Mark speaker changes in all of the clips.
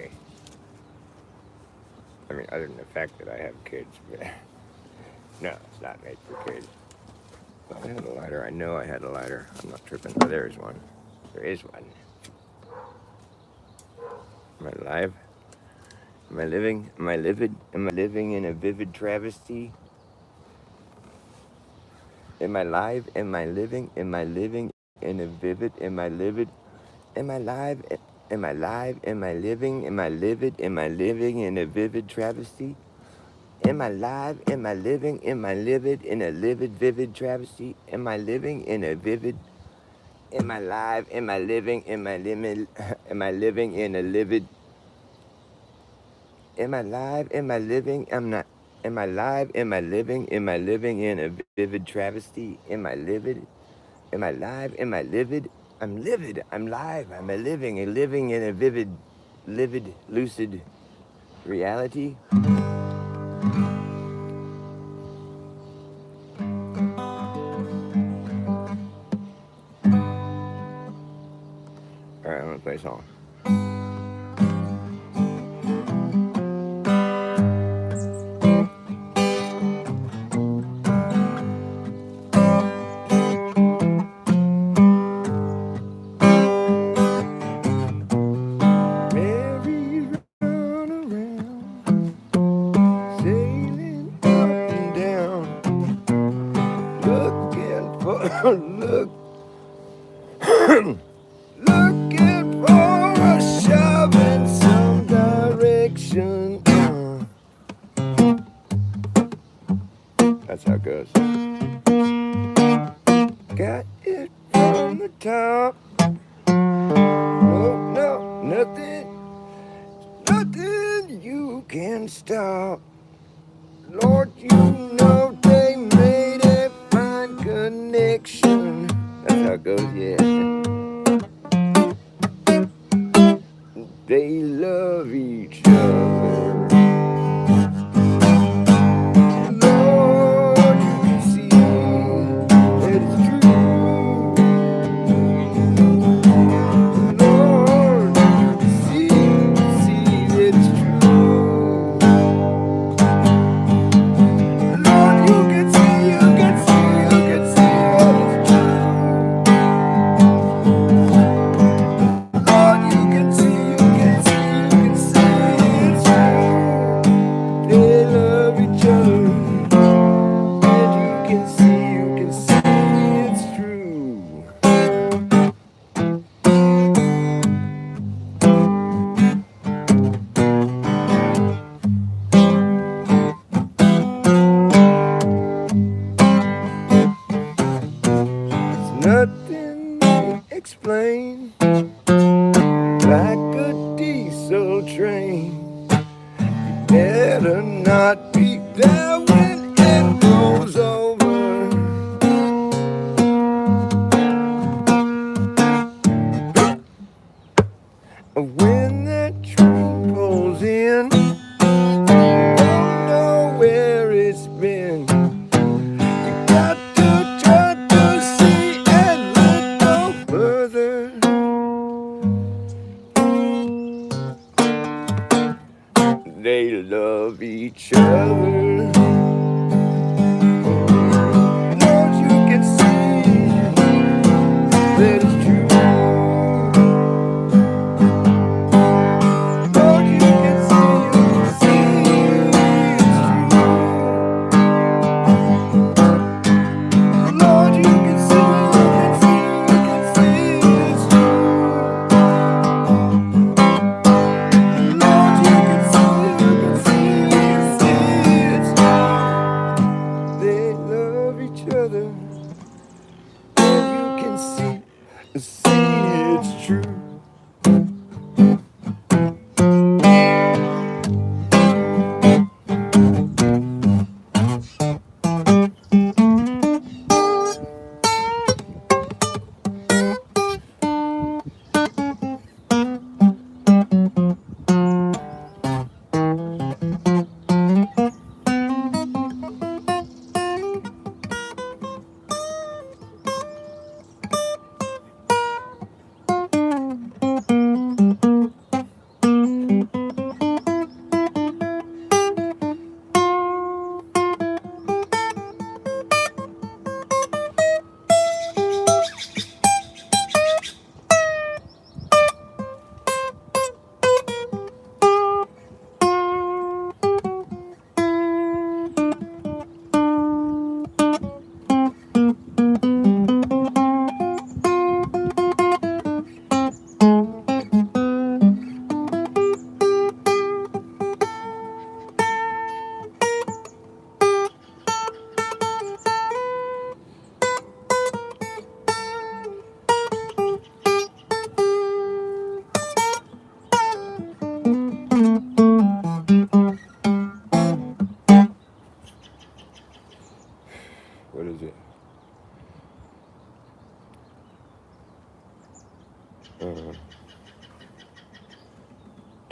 Speaker 1: way. I mean, other than the fact that I have kids, but no, it's not made for kids. I had a lighter. I know I had a lighter. I'm not tripping. Oh, there's one. There is one. Am I live? Am I living? Am I livid? Am I living in a vivid travesty? Am I live? Am I living? Am I living in a vivid? Am I livid? Am I live? Am I live? Am I living? Am I livid? Am I living in a vivid travesty? Am I live? Am I living? Am I livid in a livid, vivid travesty? Am I living in a vivid? Am I live? Am I living? Am I living? Am I living in a livid? Am I live? Am I living? I'm not. Am I live? Am I living? Am I living in a vivid travesty? Am I livid? Am I live? Am I livid? I'm livid. I'm live. I'm a living in a vivid, livid, lucid reality. All right, I'm gonna play a song. Look, looking for a shove in some direction. That's how it goes. Got it from the top. Oh no, nothing you can stop. Lord, you know they made a fine connection. That's how it goes, yeah. They love each other. Lord, you can see that it's true. Lord, you can see that it's true. Lord, you can see that it's true. Lord, you can see it's true. They love each other. And you can see it's true. It's nothing to explain, like a diesel train. You better not be there when it goes over. When that train pulls in, don't know where it's been. You got to try to see and look no further. They love each other. Lord, you can see that it's true. Lord, you can see it's true. Lord, you can see it's true. Lord, you can see it's true.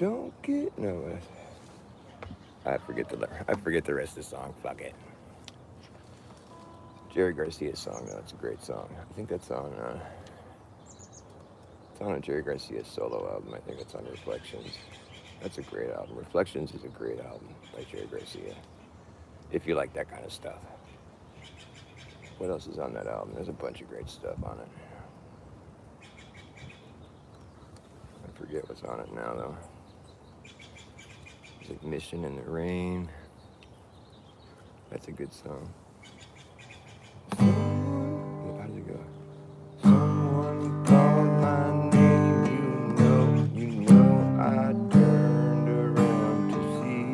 Speaker 1: Don't get no. I forget the rest of the song. Fuck it. Jerry Garcia's song though. It's a great song. I think that's on. It's on a Jerry Garcia solo album. I think it's on Reflections. That's a great album. Reflections is a great album by Jerry Garcia. If you like that kind of stuff. What else is on that album? There's a bunch of great stuff on it. I forget what's on it now though. There's like Mission in the Rain. That's a good song. How does it go? Someone called my name, you know, I turned around to see.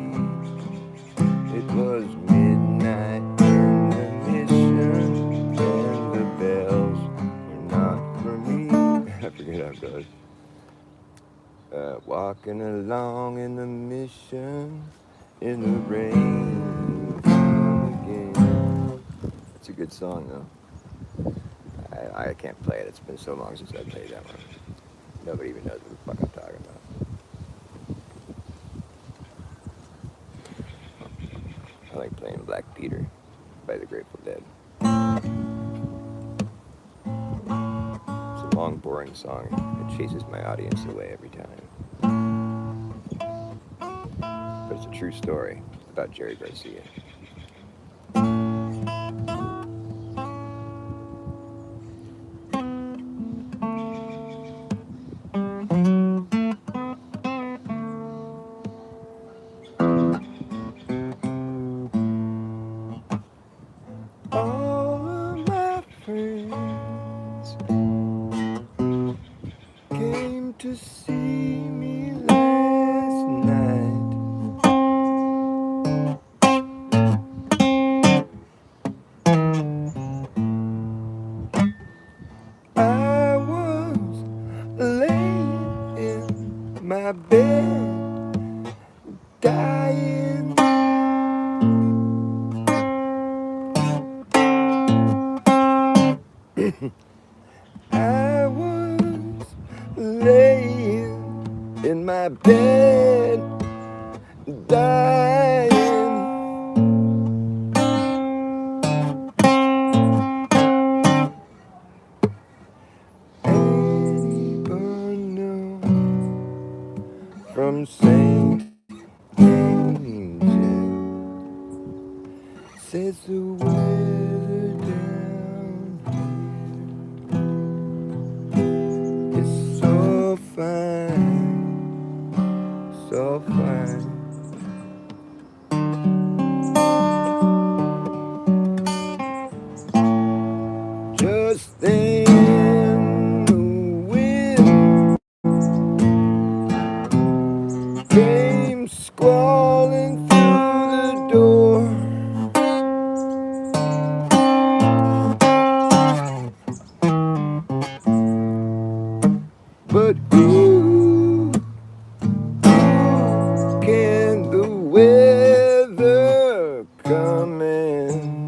Speaker 1: It was midnight in the Mission, and the bells were not for me. I forget how it goes. Walking along in the Mission, in the rain again. It's a good song though. I can't play it. It's been so long since I played that one. Nobody even knows what the fuck I'm talking about. I like playing Black Peter by the Grateful Dead. It's a long, boring song. It chases my audience away every time. But it's a true story about Jerry Garcia. All of my friends came to see me last night. I was laying in my bed, dying. I was laying in my bed, dying. Annie Barnum from St. Angel says the weather down here is so fine, so fine. Just then the wind came squalling through the door. But who can the weather come in?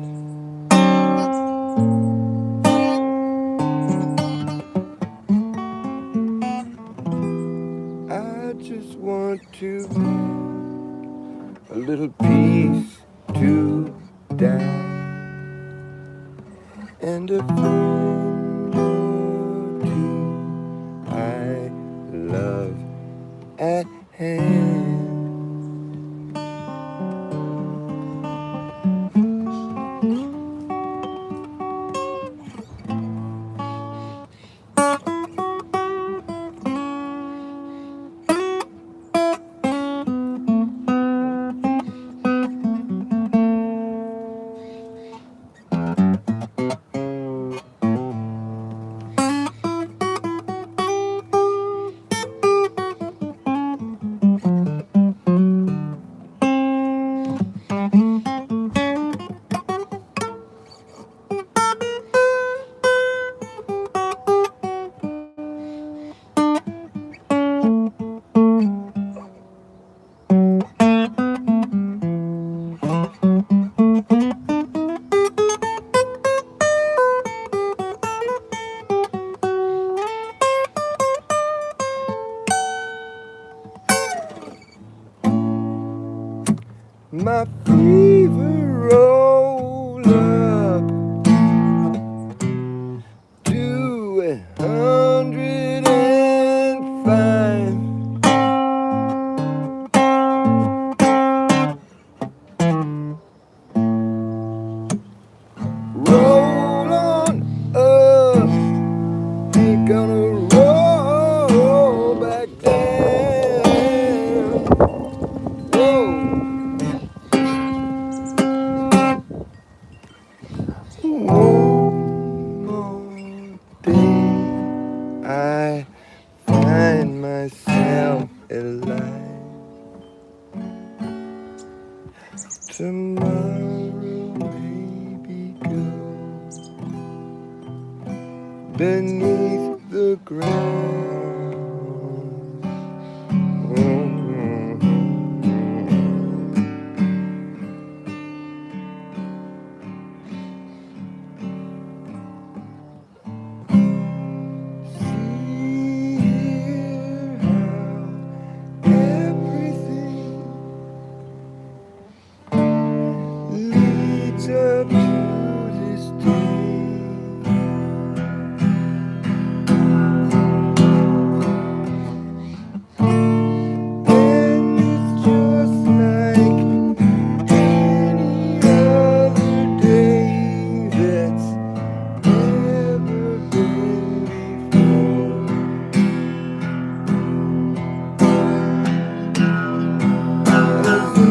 Speaker 1: I just want to a little piece to die and a friend or two I love at hand. my fever roll up to 105. Roll on up, ain't gonna roll back down. Whoa. One more day, I find myself alive. Tomorrow maybe go beneath the ground. Leads up to this day, and it's just like any other day that's ever been before. As the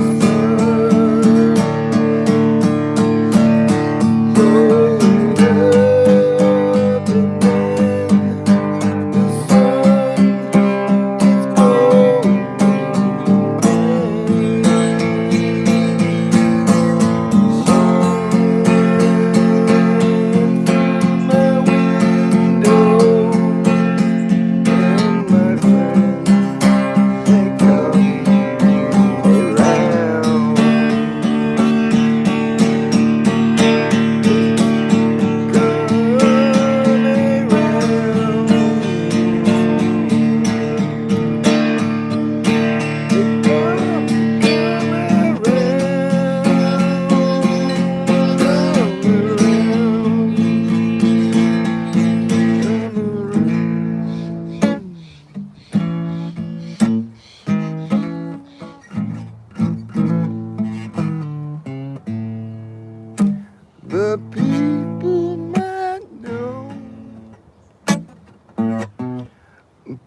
Speaker 1: the people might know,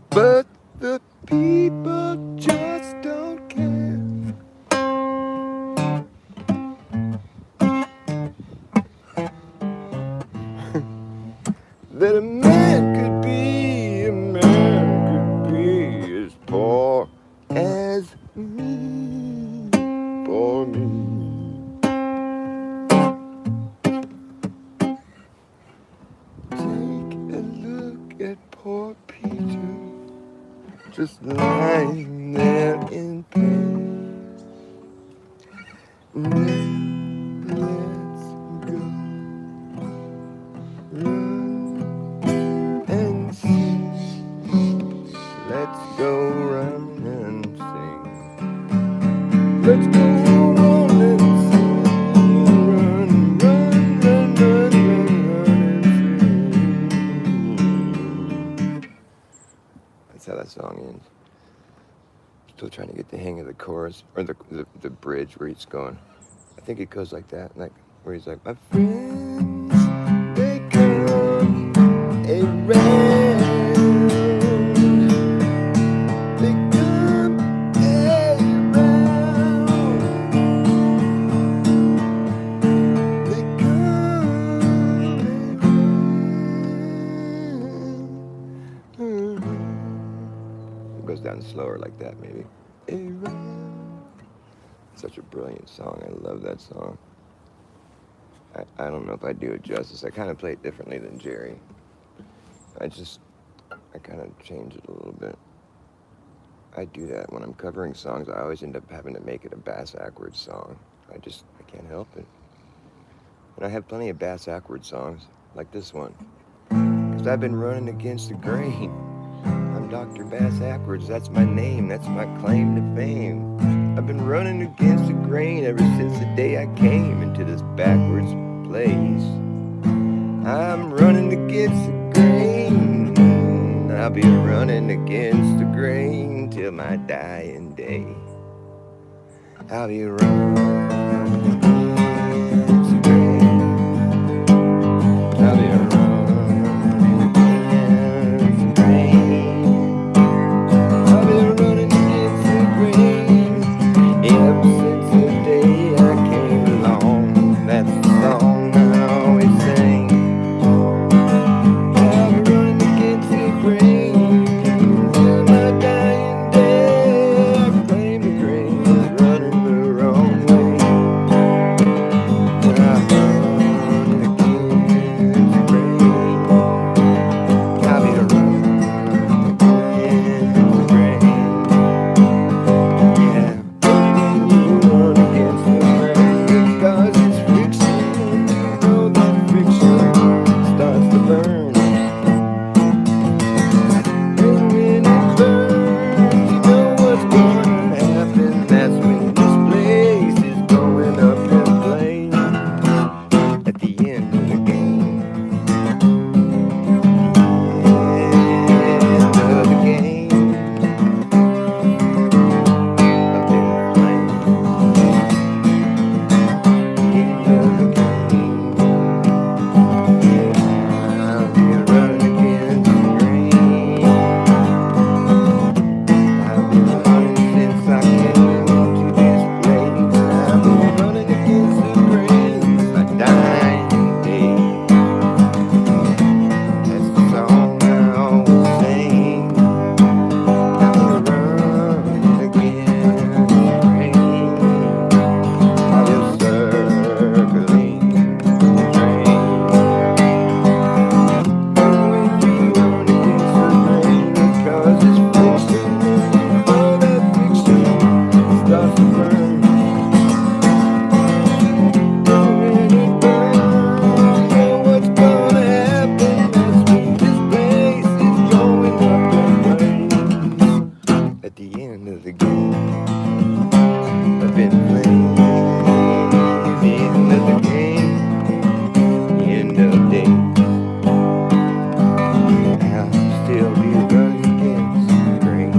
Speaker 1: but the people just don't care. That a man could be as poor as me, poor me. Take a look at poor Peter, just lying there in pain. Let's go run and sing. Let's go run and sing. Let's go run and sing. Run, run, run, run, run, and sing. That's how that song ends. Still trying to get the hang of the chorus, or the bridge where he's going. I think it goes like that, like where he's like, my friends, they come around. They come around. They come around. It goes down slower like that, maybe. Around. Such a brilliant song. I love that song. I don't know if I do it justice. I kind of play it differently than Jerry. I kind of change it a little bit. I do that when I'm covering songs. I always end up having to make it a bass-ackwards song. I can't help it. And I have plenty of bass-ackwards songs, like this one. Because I've been running against the grain. I'm Dr. Bass Ackwards. That's my name. That's my claim to fame. I've been running against the grain ever since the day I came into this backwards place. I'm running against the grain. I'll be running against the grain till my dying day. I'll be running against the grain. I'll be running against the grain. I'll be running against the grain ever since the day I came along. That's the song I always sing. I'll be running against the grain till my dying day. I proclaim the grain is running the wrong way. I'm running against the grain. I'll be running against the grain. Yeah, run against the grain because it's friction. You know that friction starts to burn. And when it burns, you know what's gonna happen. That's when this place is going up in flames at the end of the game. End of the game. Up in flames. End of the game. I'll be running against the grain. I've been running since I came into this place. I've been running against the grain my dying day. That's the song I always sing. I've been running against the grain. I'm just circling the train. When you run against the grain, it causes friction. All that friction starts to burn. When it burns, you know what's gonna happen. That's when this place is going up in flames at the end of the game. Up in flames, end of the game, end of day. I'll still be running against the grain.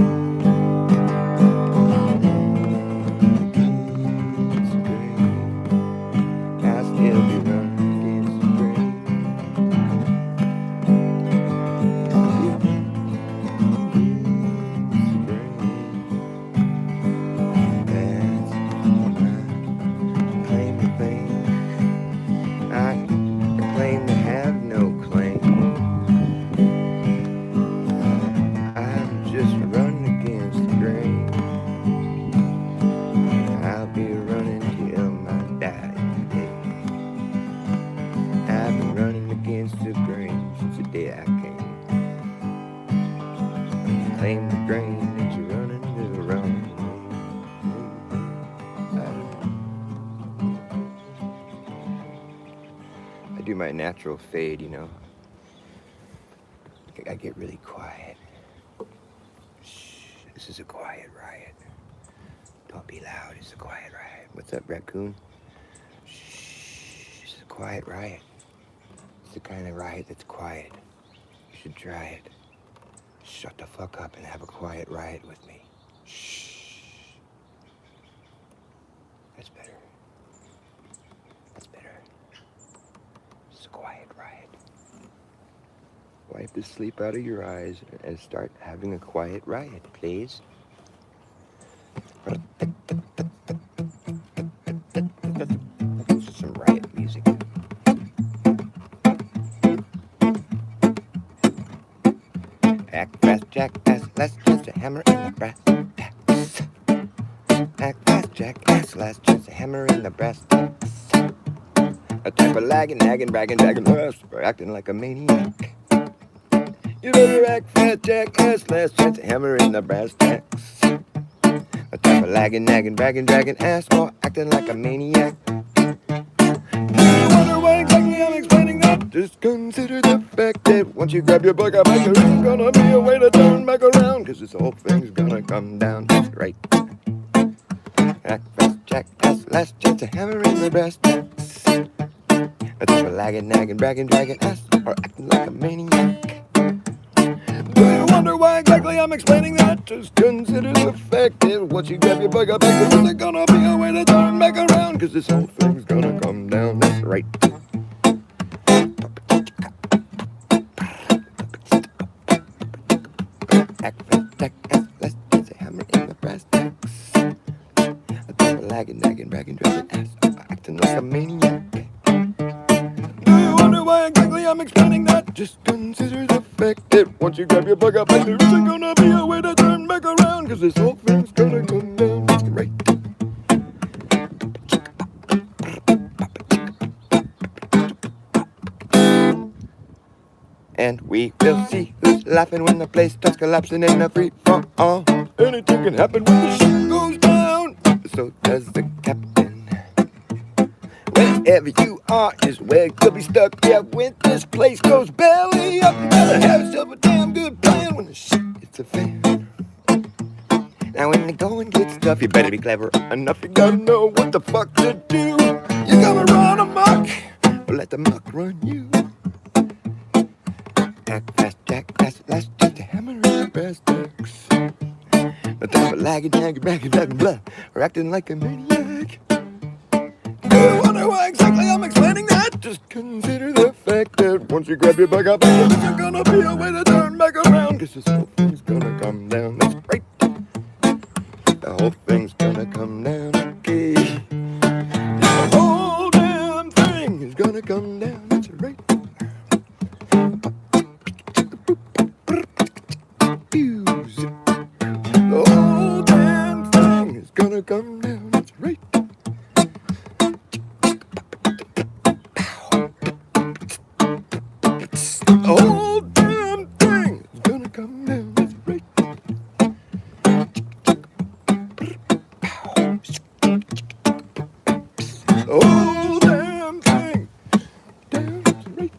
Speaker 1: Against the grain. I'll still be running against the grain. Against the grain. That's my claim to fame. I claim to have no claim. I'm just running against the grain. I'll be running till my dying day. I've been running against the grain since the day I came. Claim the grain is running the wrong way. I do my natural fade, you know. I get really quiet. Shh, this is a quiet riot. Don't be loud, it's a quiet riot. What's up, raccoon? Shh, this is a quiet riot. It's the kind of riot that's quiet. You should try it. Shut the fuck up and have a quiet riot with me. Shh. That's better. That's better. It's a quiet riot. Wipe the sleep out of your eyes and start having a quiet riot, please. This is some riot music. Act fast, jackass, last chance to hammer in the brass tacks. Act fast, jackass, last chance to hammer in the brass tacks. A type of lagging, nagging, bragging, dragging, for acting like a maniac. You better act fast, jackass, last chance to hammer in the brass tacks. A type of lagging, nagging, bragging, dragging, ass for acting like a maniac. You wonder why exactly I'm explaining that? Just consider the fact that once you grab your book, I bet there isn't gonna be a way to turn back around, cause this whole thing's gonna come down. That's right. last chance to hammer in the brass tacks. I think we're lagging, nagging, bragging, dragging ass, or acting like a maniac. Do you wonder why exactly I'm explaining that? Just consider the fact that once you grab your bug up, there's gonna be a way to turn back around, cause this whole thing's gonna come down, that's right. Act fast, act fast, let's dance a hammer in the brass tacks. I think we're lagging, nagging, bragging, dragging ass, or acting like a maniac. Do you wonder why exactly I'm explaining that? Just consider the fact that once you grab your bug up, there isn't gonna be a way to turn back around, cause this whole thing's gonna come down, that's right. And we will see who's laughing when the place starts collapsing in a free for all. Anything can happen when the shit goes down. So does the captain. Wherever you are is where you'll be stuck. Yeah, when this place goes belly up, you better have yourself a damn good plan when the shit hits a fan. Now when the going gets tough, you better be clever enough. You gotta know what the fuck to do. You gotta run amok, or let the muck run you. Act fast, jack fast, last just a hammer in the brass tacks. No time for lagging, nagging, bragging, bragging, blah, or acting like a maniac. Do you wonder why exactly I'm explaining that? Just consider the fact that once you grab your bug up, there's gonna be a way to turn back around, cause this whole thing's gonna come down, that's right. The whole thing's gonna come down, okay. The whole damn thing is gonna come down, that's right. The whole damn thing is gonna come down, that's right. The whole damn thing is gonna come down, that's right. The whole damn thing down, that's right.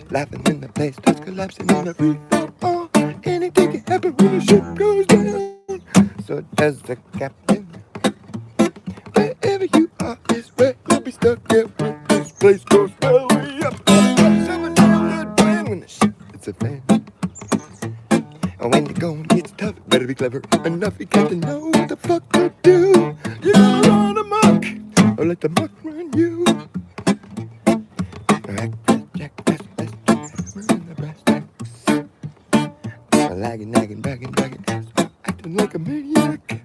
Speaker 1: Laughing in the place starts collapsing in a free for all. Anything can happen when the ship goes down. So does the captain. Wherever you are is where you'll be stuck. Yeah, when this place goes belly up. So a damn good plan when the ship hits a fan. And when the going gets tough, better be clever enough. You got to know what the fuck to do. You gotta run amok, or let the muck run you. Lagging, nagging, bragging, bragging, acting like a maniac.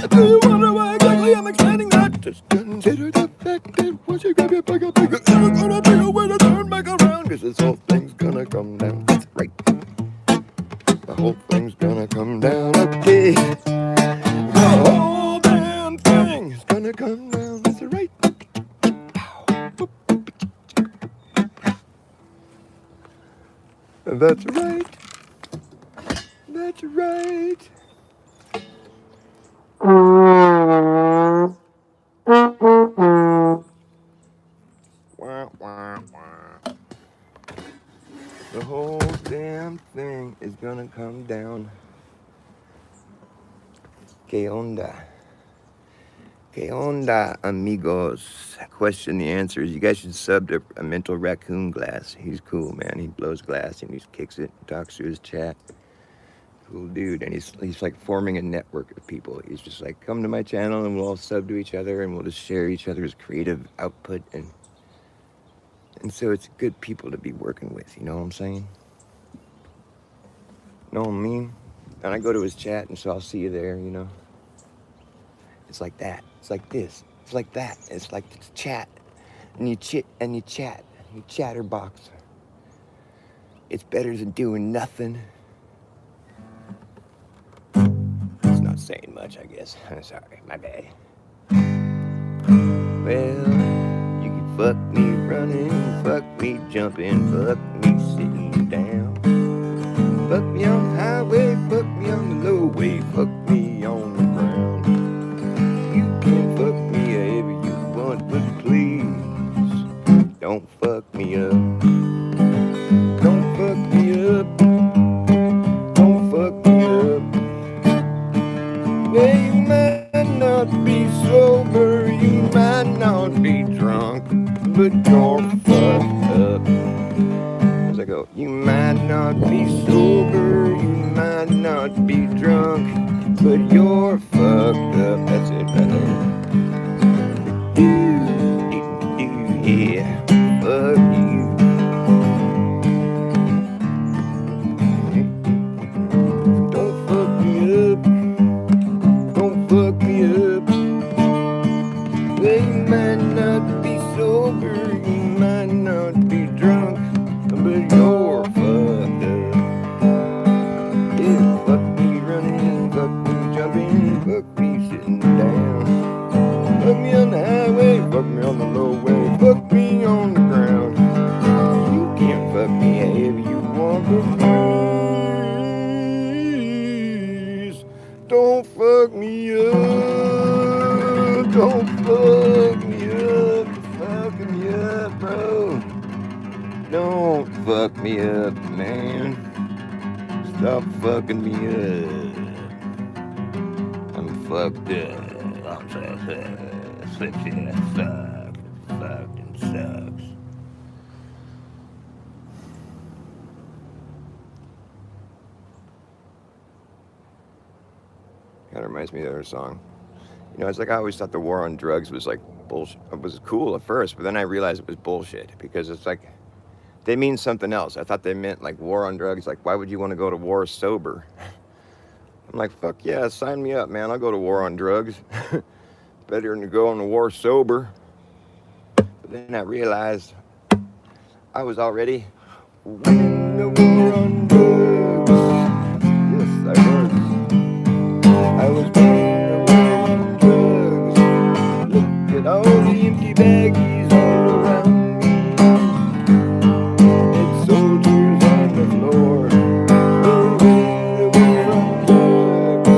Speaker 1: Do you wonder why exactly I'm explaining that? Just consider the fact that once you grab your bug up, there's gonna be a way to turn back around, cause this whole thing's gonna come down, that's right. The whole thing's gonna come down, okay. The whole damn thing is gonna come down, that's right. That's right. That's right. Wah, wah, wah. The whole damn thing is gonna come down. Que onda? Que onda, amigos? Question the answers. You guys should sub to a Mental Raccoon Glass. He's cool, man. He blows glass and he kicks it, talks through his chat. Cool dude, and he's like forming a network of people. He's just like, come to my channel and we'll all sub to each other and we'll just share each other's creative output, and so it's good people to be working with, you know what I'm saying? Know what I mean? And I go to his chat, and so I'll see you there, you know? It's like that. It's like this. It's like that. It's like it's chat. And you chit and you chat. You chatterbox. It's better than doing nothing. It's not saying much, I guess. Sorry, my bad. Well, you can fuck me running, fuck me jumping, fuck me sitting down. Fuck me on the highway, fuck me on the low way, fuck me on the ground. You can fuck me however you want, but please don't don't fuck me up. Don't fuck me up. Don't fuck me up. Well, you might not be sober, you might not be drunk, but you're fucked up. As I go, you might not be sober, you might not be drunk, but you're fucked up. That's it right there. Yeah, fuck you. Don't fuck me up. Don't fuck me up. Well, you might not be sober, you might not be drunk, but you're fucked up. Yeah, fuck me running, fuck me jumping, fuck me sitting down. Fuck me on the highway, fuck me on the low way, fuck me on the ground. You can't fuck me however you want, but please don't fuck me up. Don't fuck me up. You're fucking me up, bro. Don't fuck me up, man. Stop fucking me up. I'm fucked up. I'm fucked up. Fucked and sucks. Kind of reminds me of the other song. You know, it's like I always thought the war on drugs was like bullshit. It was cool at first, but then I realized it was bullshit because it's like they mean something else. I thought they meant like war on drugs. Like, why would you want to go to war sober? I'm like, fuck yeah, sign me up, man. I'll go to war on drugs. Better than to go on the war sober. But then I realized I was already winning the war on drugs. Yes, I was. I was winning the war on drugs. Look at all the empty baggies all around me. It's soldiers on the floor. We're winning the war on drugs.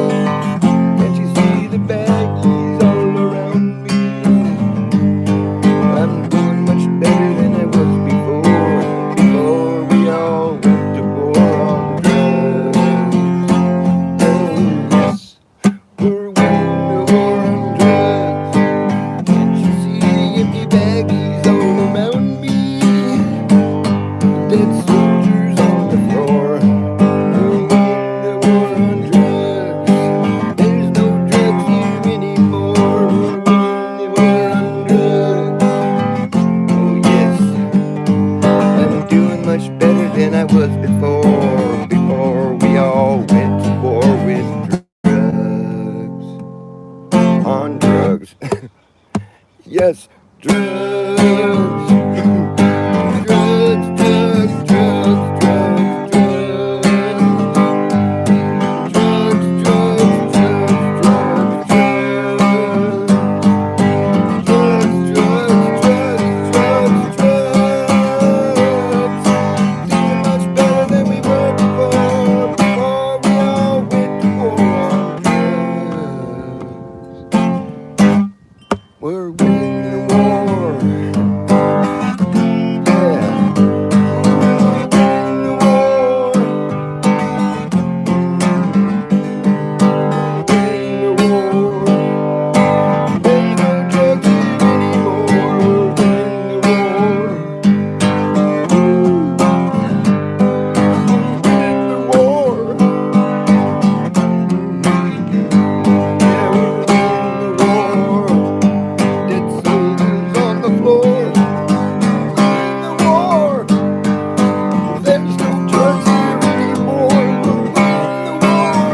Speaker 1: Can't you see the baggies all around me? I'm doing much better than I was before. Before we all went to war on drugs. Oh yes, we're winning the war on drugs. Can't you see the empty baggies all around me? Dead soldiers on the floor. We're winning the war on drugs. There's no drugs here anymore. We're winning the war on drugs. Oh yes, I'm doing much better than I was before. Before we all went to war with drugs. On drugs. Yes, drugs. Drugs, drugs, drugs, drugs, drugs. Drugs, drugs, drugs, drugs, drugs. Drugs, drugs, drugs, drugs, drugs. Doing much better than we were before. Before we all went to war on drugs. We're winning the war. Yeah. We're winning the war. Winning the war. There's no drugs here anymore. We're winning the war. We're winning the war. Yeah, we're winning the war. Dead soldiers on the floor. Winning the war. There's no drugs here anymore. We're winning the war.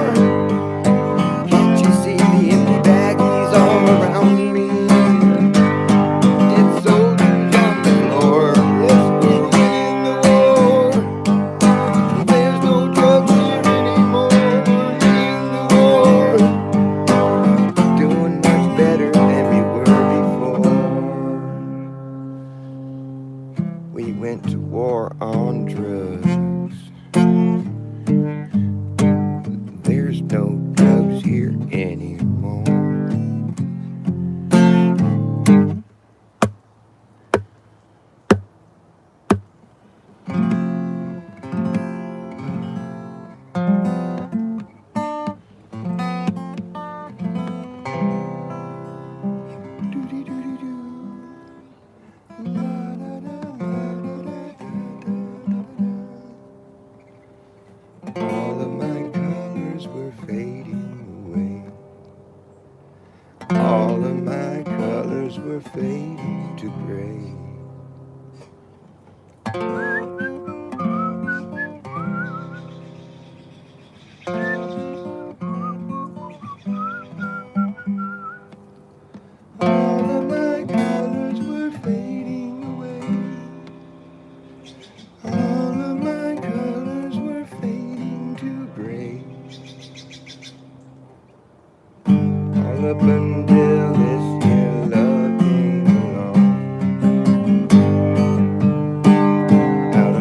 Speaker 1: Can't you see the empty baggies all around me? Dead soldiers on the floor. Yes, we're winning the war. There's no drugs here anymore. We're winning the war. Doing much better than we were before. We went to war on drugs. There's no drugs here anymore. fading to gray. All of my colors were fading away. All of my colors were fading to gray. All up until this here love came along. Out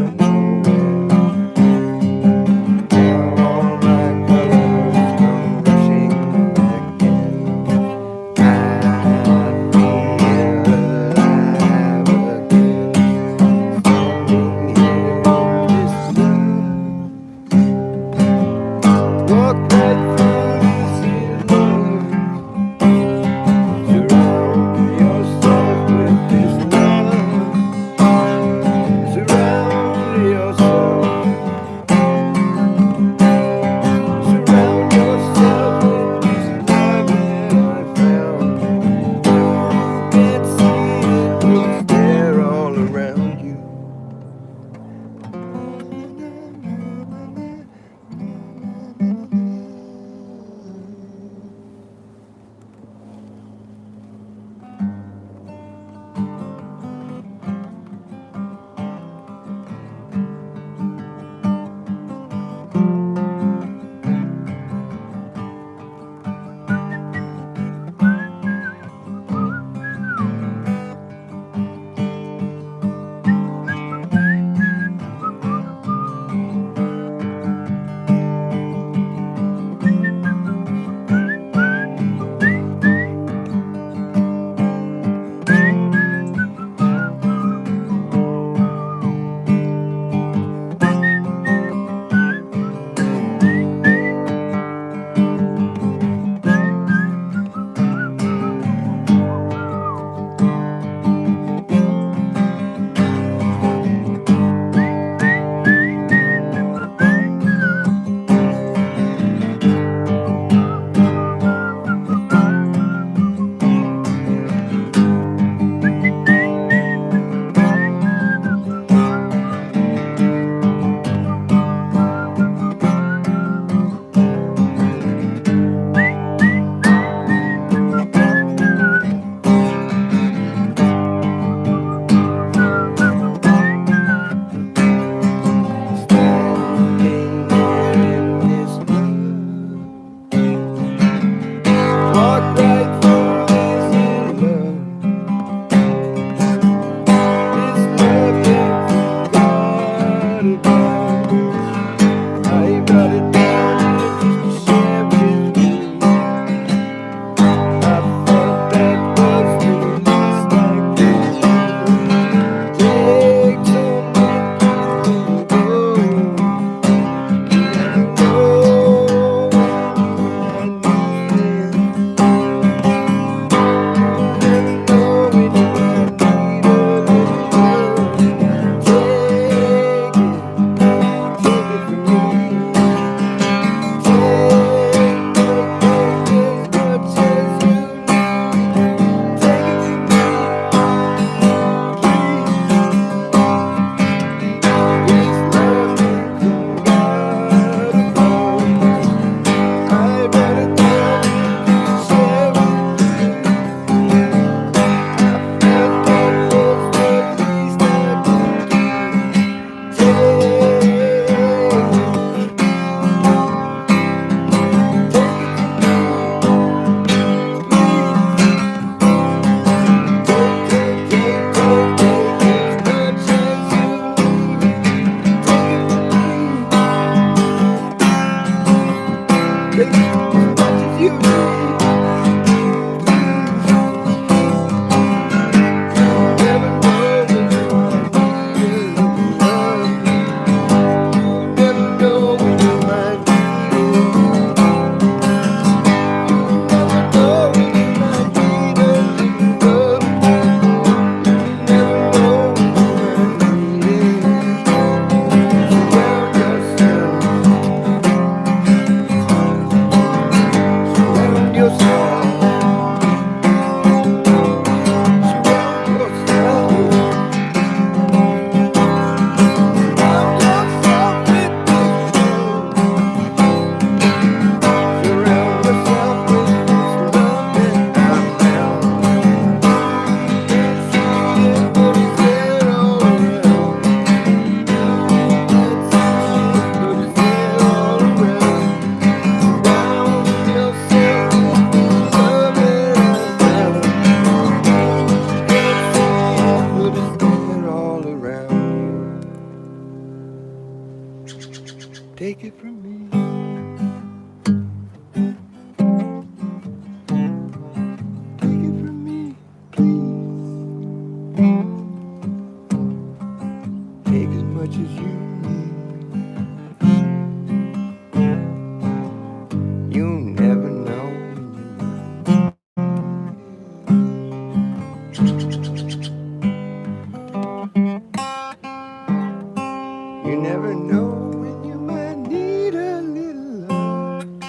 Speaker 1: Take it from me. Take it from me, please. Take as much as you need. You never know. You never know when you might need a little love.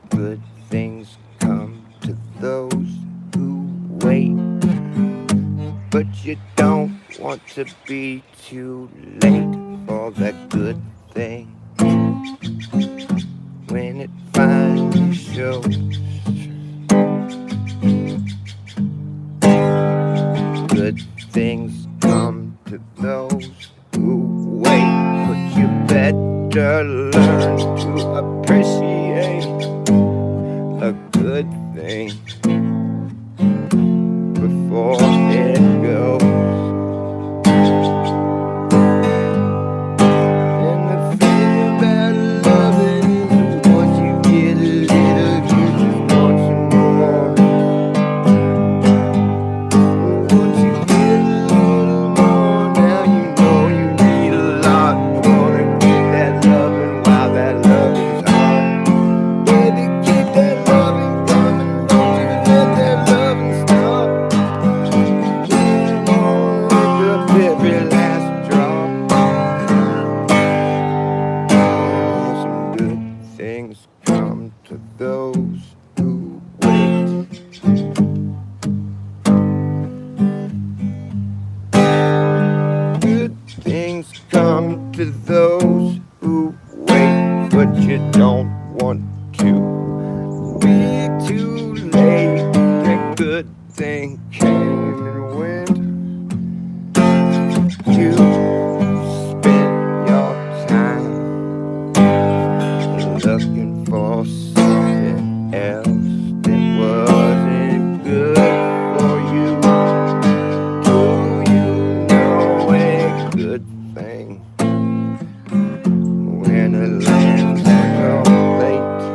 Speaker 1: Good things come to those who wait, but you don't want to be too late for that good thing. When it finally shows, good things come to those who wait, but you better learn to appreciate a good thing before it goes. And the thing about loving is once you get a little, you just want some more. Once you get a little more, now you know you need a lot. You wanna get that loving while that loving's hard. Baby, keep that loving coming, don't you let that loving stop. Lift up every last drop. Some good things come to those who wait. Good things come to those who wait, but you don't want to be too late. That good thing came and went. You spent your time looking for something else that wasn't good for you. Do you know a good thing when it lands on your plate?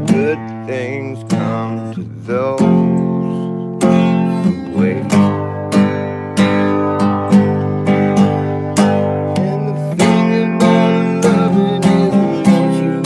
Speaker 1: Good things come to those who wait. And the thing about loving is once you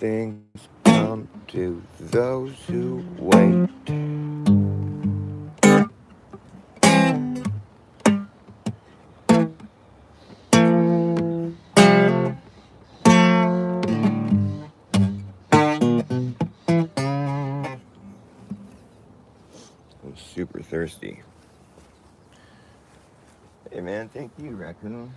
Speaker 1: things come to those who wait. I'm super thirsty. Hey man, thank you, raccoon.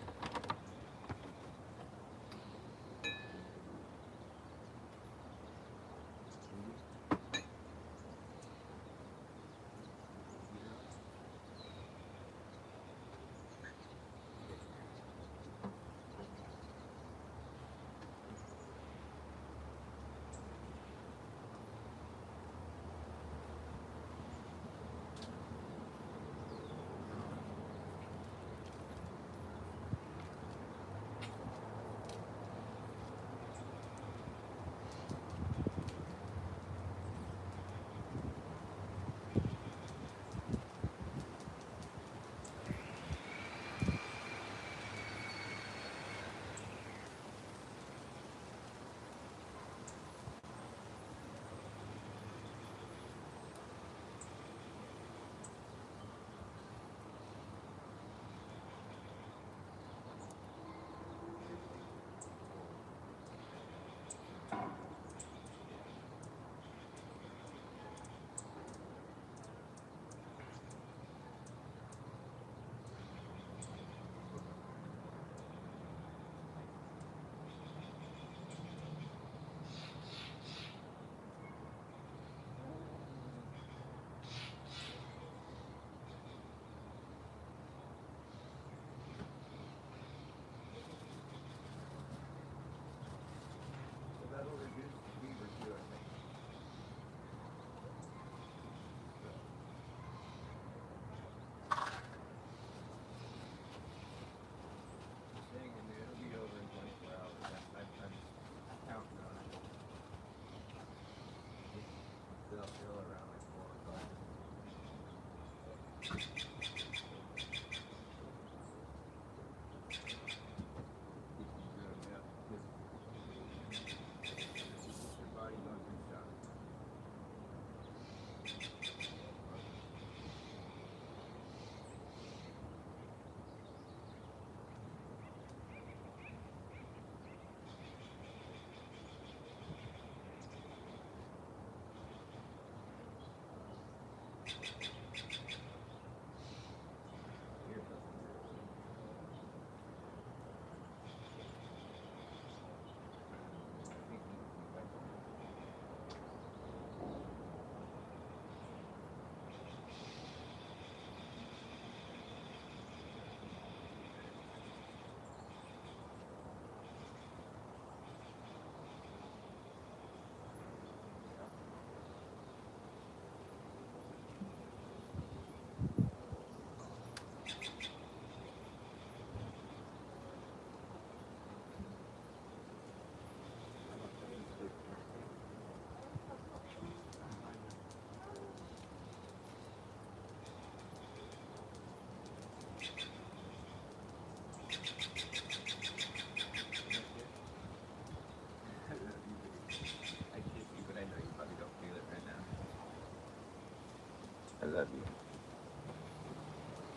Speaker 1: I love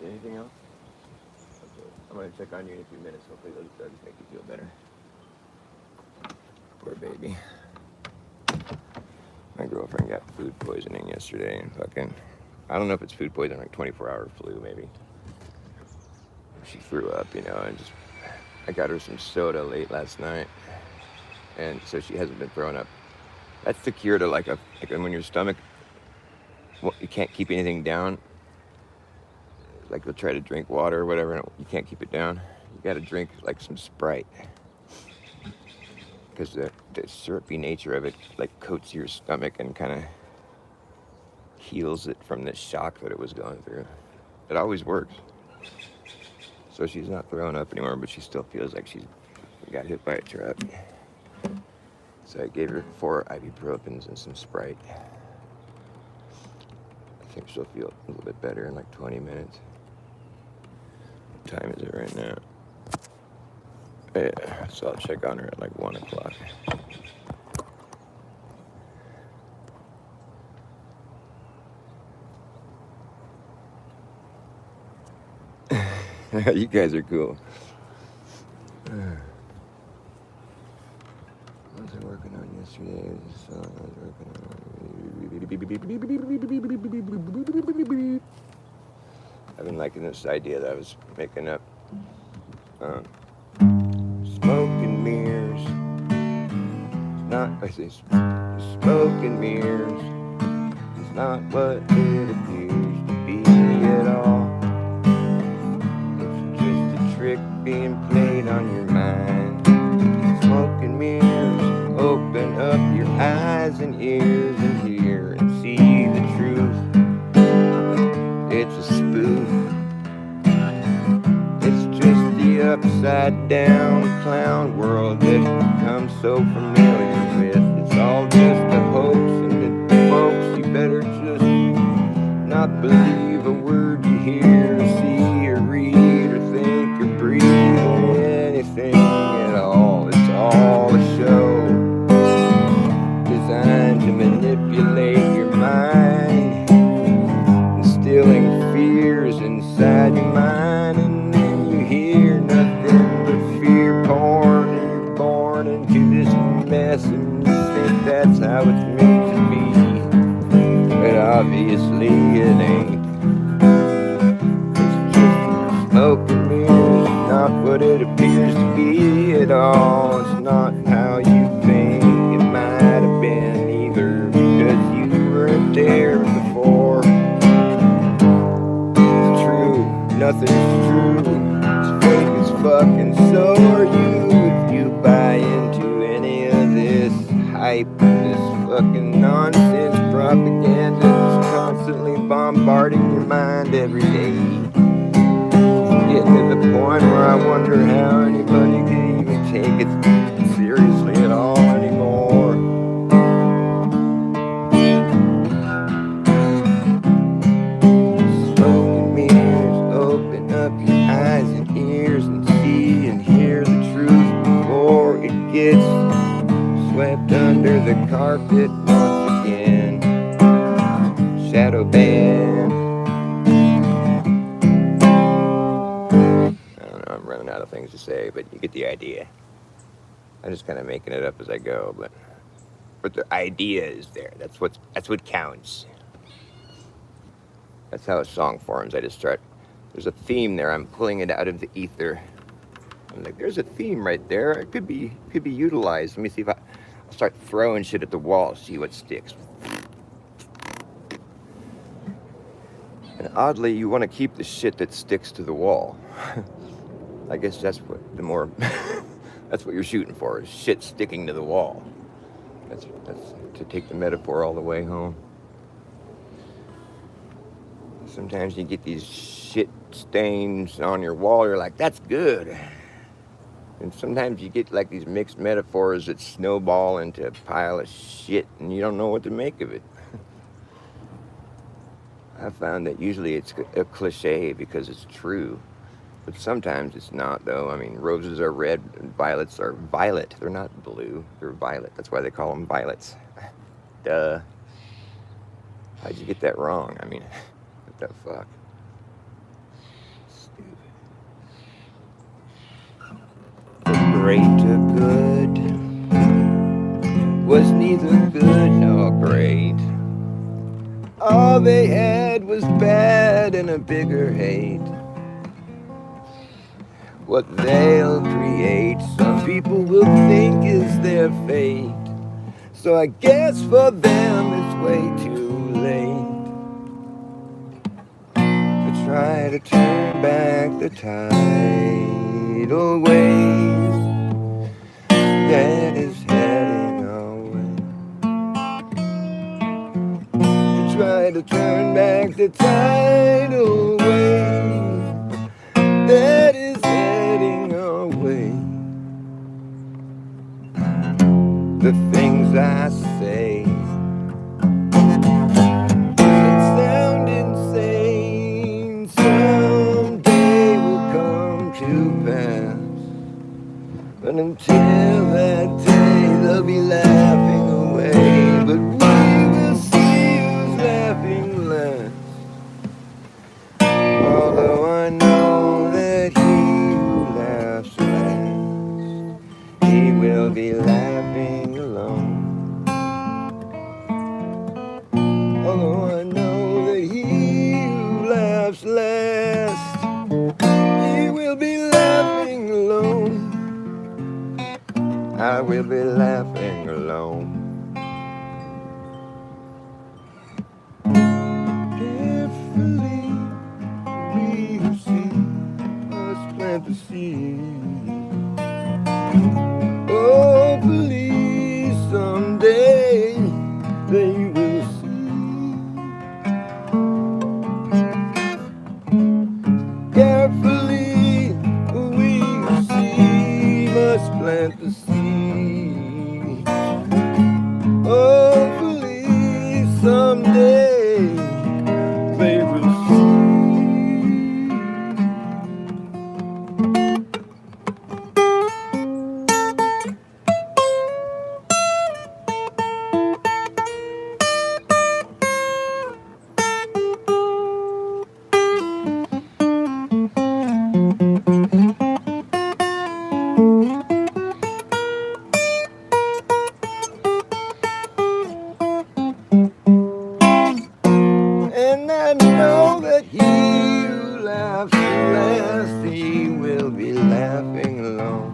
Speaker 1: you. Anything else? Okay. I'm gonna check on you in a few minutes. Hopefully those drugs make you feel better. Poor baby. My girlfriend got food poisoning yesterday and fucking, I don't know if it's food poisoning, like 24-hour flu maybe. She threw up, you know, and just, I got her some soda late last night, and so she hasn't been throwing up. That's the cure to like when your stomach, well, you can't keep anything down. Like you'll try to drink water or whatever, and you can't keep it down. You got to drink like some Sprite, because the syrupy nature of it like coats your stomach and kind of heals it from the shock that it was going through. It always works. So she's not throwing up anymore, but she still feels like she's got hit by a truck. So I gave her 4 ibuprofens and some Sprite. I think she'll feel a little bit better in like 20 minutes. What time is it right now? Yeah, so I'll check on her at like 1 o'clock. You guys are cool. What was I working on yesterday? I was working on. I've been liking this idea that I was making up. Um, Smoke and mirrors. Not, I say, smoke and mirrors. It's not what it appears to be at all. It's just a trick being played on your mind. Smoke and mirrors. Open up your eyes and ears and hear and see the truth. It's a spoof. It's just the upside down clown world that you've become so familiar with. It's all just a hoax, and folks, you better just not believe a word you hear, or see, or read, or think, or breathe, or anything at all. It's all a show designed to manipulate your mind, instilling fears inside your mind, and then you hear nothing but fear porn, and you're born into this mess, and you think that's how it's meant to be, but obviously it ain't. It's just smoke and mirrors, not what it appears to be at all. It's not how you think it might have been either, because you weren't there before. It's true, nothing's true. It's fake as fuck, and so are you. If you buy into any of this hype, this fucking nonsense propaganda that's constantly bombarding your mind every day. Getting to the point where I wonder how anybody can even take it seriously at all anymore. Smoke and mirrors, open up your eyes and ears and see and hear the truth before it gets swept under the carpet once again. Shadow band. I don't know, I'm running out of things to say, but you get the idea. I'm just kind of making it up as I go, but the idea is there. That's what counts. That's how a song forms. I just start. There's a theme there. I'm pulling it out of the ether. I'm like, there's a theme right there. It could be utilized. Let me see if I'll start throwing shit at the wall. See what sticks. And oddly, you want to keep the shit that sticks to the wall. I guess that's what that's what you're shooting for, is shit sticking to the wall. That's to take the metaphor all the way home. Sometimes you get these shit stains on your wall, you're like, that's good. And sometimes you get like these mixed metaphors that snowball into a pile of shit and you don't know what to make of it. I found that usually it's a cliche because it's true. But sometimes it's not, though. I mean, roses are red and violets are violet. They're not blue. They're violet. That's why they call them violets. Duh. How'd you get that wrong? I mean, what the fuck? Stupid. The great or good was neither good nor great. All they had was bad and a bigger hate. What they'll create, some people will think is their fate. So I guess for them it's way too late to try to turn back the tidal wave that is heading our way. To try to turn back the tidal wave that is heading our way. The things I say sound insane, someday will come to pass. But until that day, they'll be laughing away. But we will see who's laughing last. Although I know that laughing alone. Carefully we who see must plant the seed. Hopefully someday they will see. Carefully we who see must plant the seed. Hopefully someday they will see. And I know that he who laughs last, he will be laughing alone.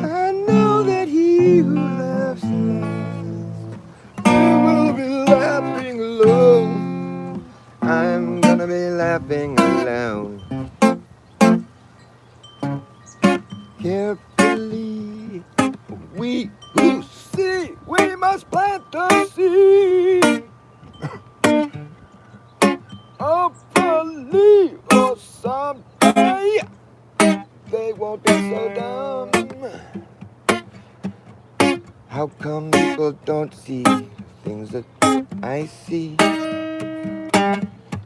Speaker 1: I know that he who laughs last, he will be laughing alone. I'm gonna be laughing alone. Carefully, we who see, we must plant the seed. Hopefully, or someday, they won't be so dumb. How come people don't see things that I see?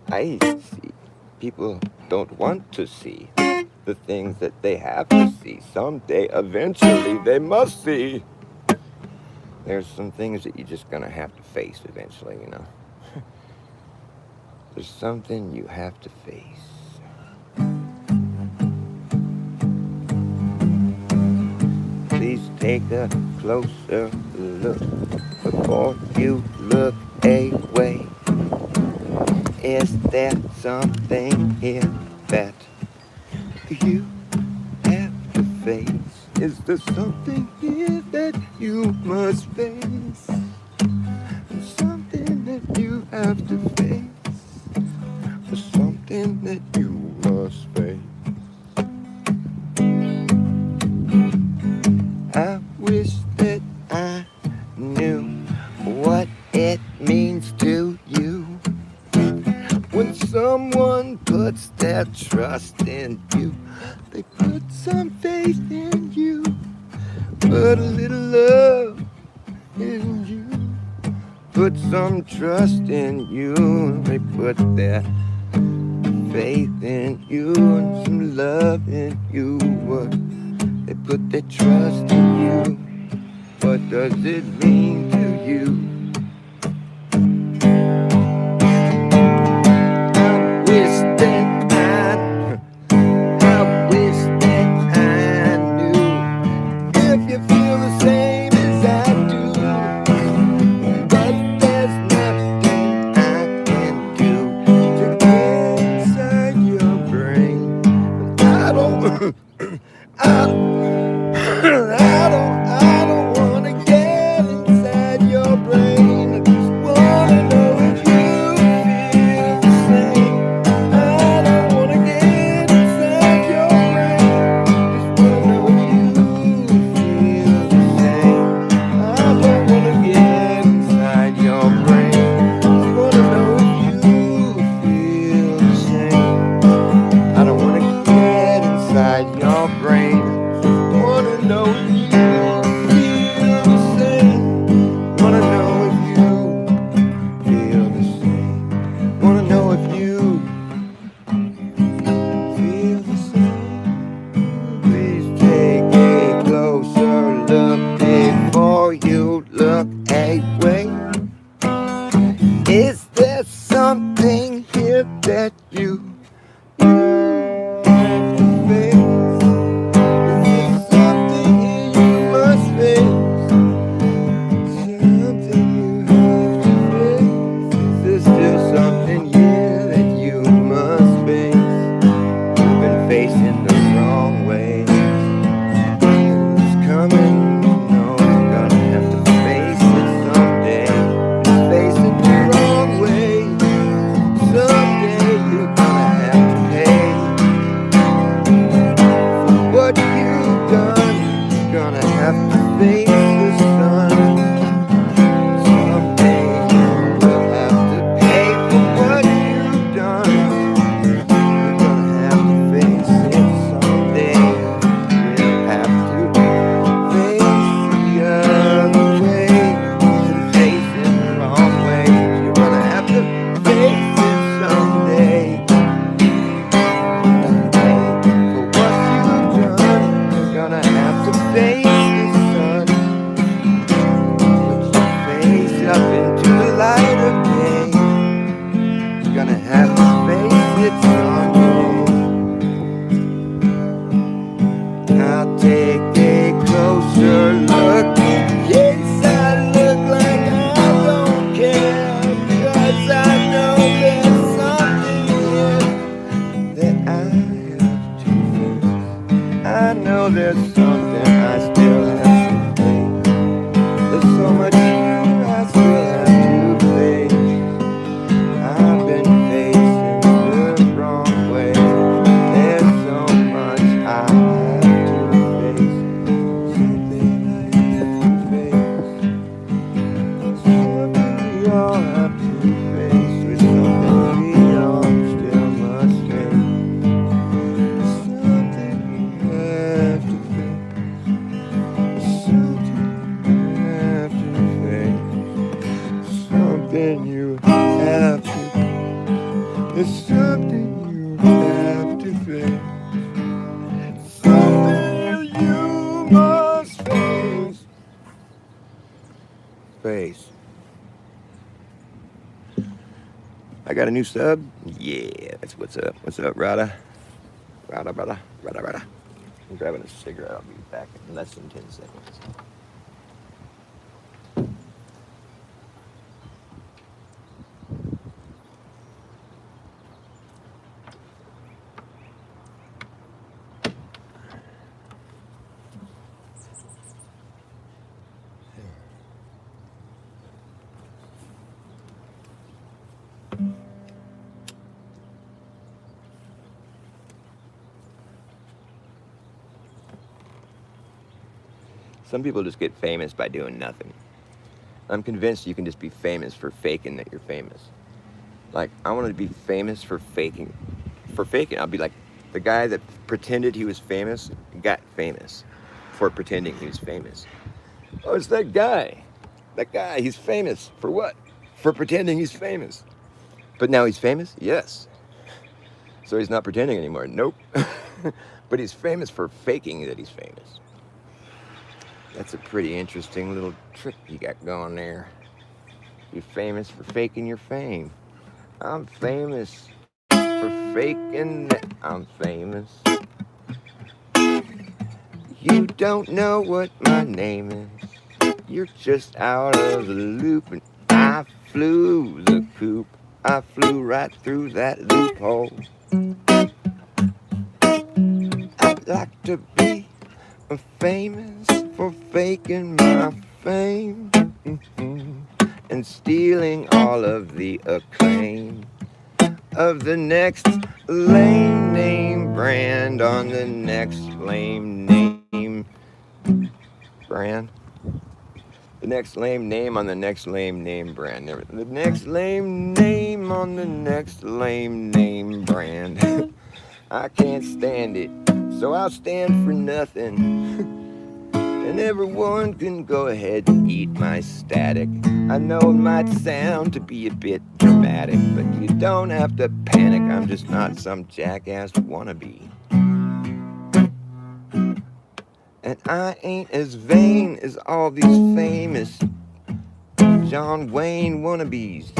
Speaker 1: I see. People don't want to see the things that they have to see. Someday, eventually, they must see. There's some things that you're just gonna have to face eventually, you know. There's something you have to face. Please take a closer look before you look away. Is there something here that you have to face? Is there something here that you must face? Something that you have to face? Something that you must face? I wish that I knew what it means to you when someone puts their trust in you. They put some faith in you, put a little love in you, put some trust in you. They put their faith in you and some love in you. They put their trust in you. What does it mean to you? I wish that I knew if you feel the same as I do. But there's nothing I can do to get inside your brain. I don't I don't wanna get inside your brain. gonna have to face the sun. Someday you will have to pay for what you've done. You're gonna have to face it someday. We'll have to face the other way and facing the wrong way. You're gonna have to face it someday. For what you've done, you're gonna have to face the sun. Put your face up into the light of day. You're gonna have to face it someday. I'll take a closer look. Yes, I look like I don't care, 'cause I know there's something here that I have to face. I know there's something I still have to face. There's so much I still have to face. I've been facing the wrong way. There's so much I have to face. Something I have to face. Something we all have to face. There's something we all still must face. Something we have to face. Something we have to face. Something you have to. There's something you have to face. Something you must face. Face. I got a new sub. Yeah, that's what's up. What's up, Rada? Rada. I'm grabbing a cigarette. I'll be back in less than 10 seconds. Some people just get famous by doing nothing. I'm convinced you can just be famous for faking that you're famous. Like, I wanted to be famous for faking. For faking, I'll be like the guy that pretended he was famous got famous for pretending he was famous. Oh, it's that guy. That guy, he's famous. For what? For pretending he's famous. But now he's famous? Yes. So he's not pretending anymore? Nope. But he's famous for faking that he's famous. That's a pretty interesting little trick you got going there. You're famous for faking your fame. I'm famous for faking that I'm famous. You don't know what my name is. You're just out of the loop, and I flew the coop. I flew right through that loophole. I'd like to be famous for faking my fame and stealing all of the acclaim of the next lame name brand on the next lame name brand. The next lame name on the next lame name brand. The next lame name on the next lame name brand. I can't stand it, so I'll stand for nothing. And everyone can go ahead and eat my static. I know it might sound to be a bit dramatic, but you don't have to panic. I'm just not some jackass wannabe. And I ain't as vain as all these famous John Wayne wannabes.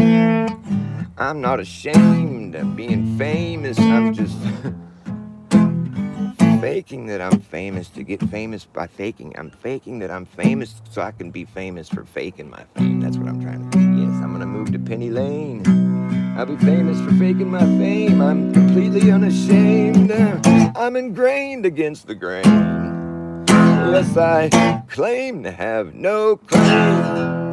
Speaker 1: I'm not ashamed of being famous. I'm just faking that I'm famous to get famous by faking. I'm faking that I'm famous so I can be famous for faking my fame. That's what I'm trying to do. Yes, I'm gonna move to Penny Lane. I'll be famous for faking my fame. I'm completely unashamed. I'm ingrained against the grain. Yes, I claim to have no claim.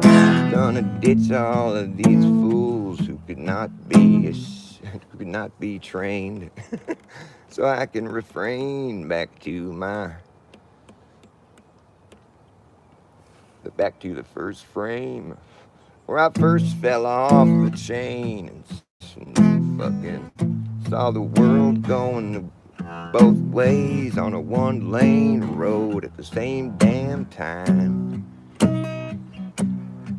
Speaker 1: Gonna ditch all of these fools who could not be trained. So I can refrain back to my back to the first frame where I first fell off the chain and fucking saw the world going both ways on a one-lane road at the same damn time.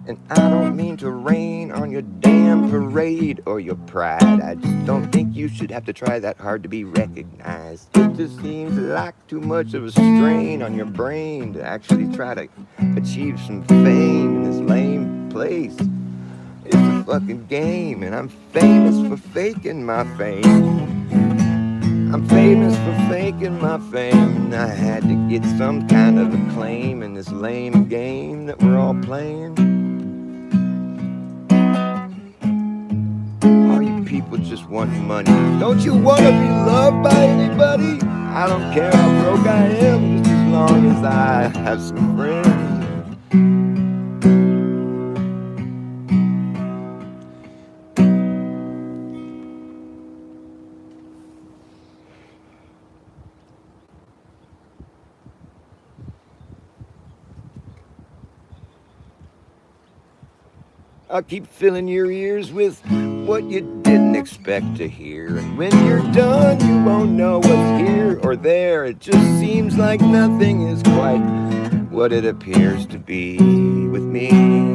Speaker 1: And I don't mean to rain on your damn parade or your pride. I just don't think you should have to try that hard to be recognized. It just seems like too much of a strain on your brain to actually try to achieve some fame in this lame place. It's a fucking game, and I'm famous for faking my fame. I'm famous for faking my fame, and I had to get some kind of acclaim in this lame game that we're all playing. All you people just want money. Don't you want to be loved by anybody? I don't care how broke I am, just as long as I have some friends. I'll keep filling your ears with what you didn't expect to hear. And when you're done, you won't know what's here or there. It just seems like nothing is quite what it appears to be with me.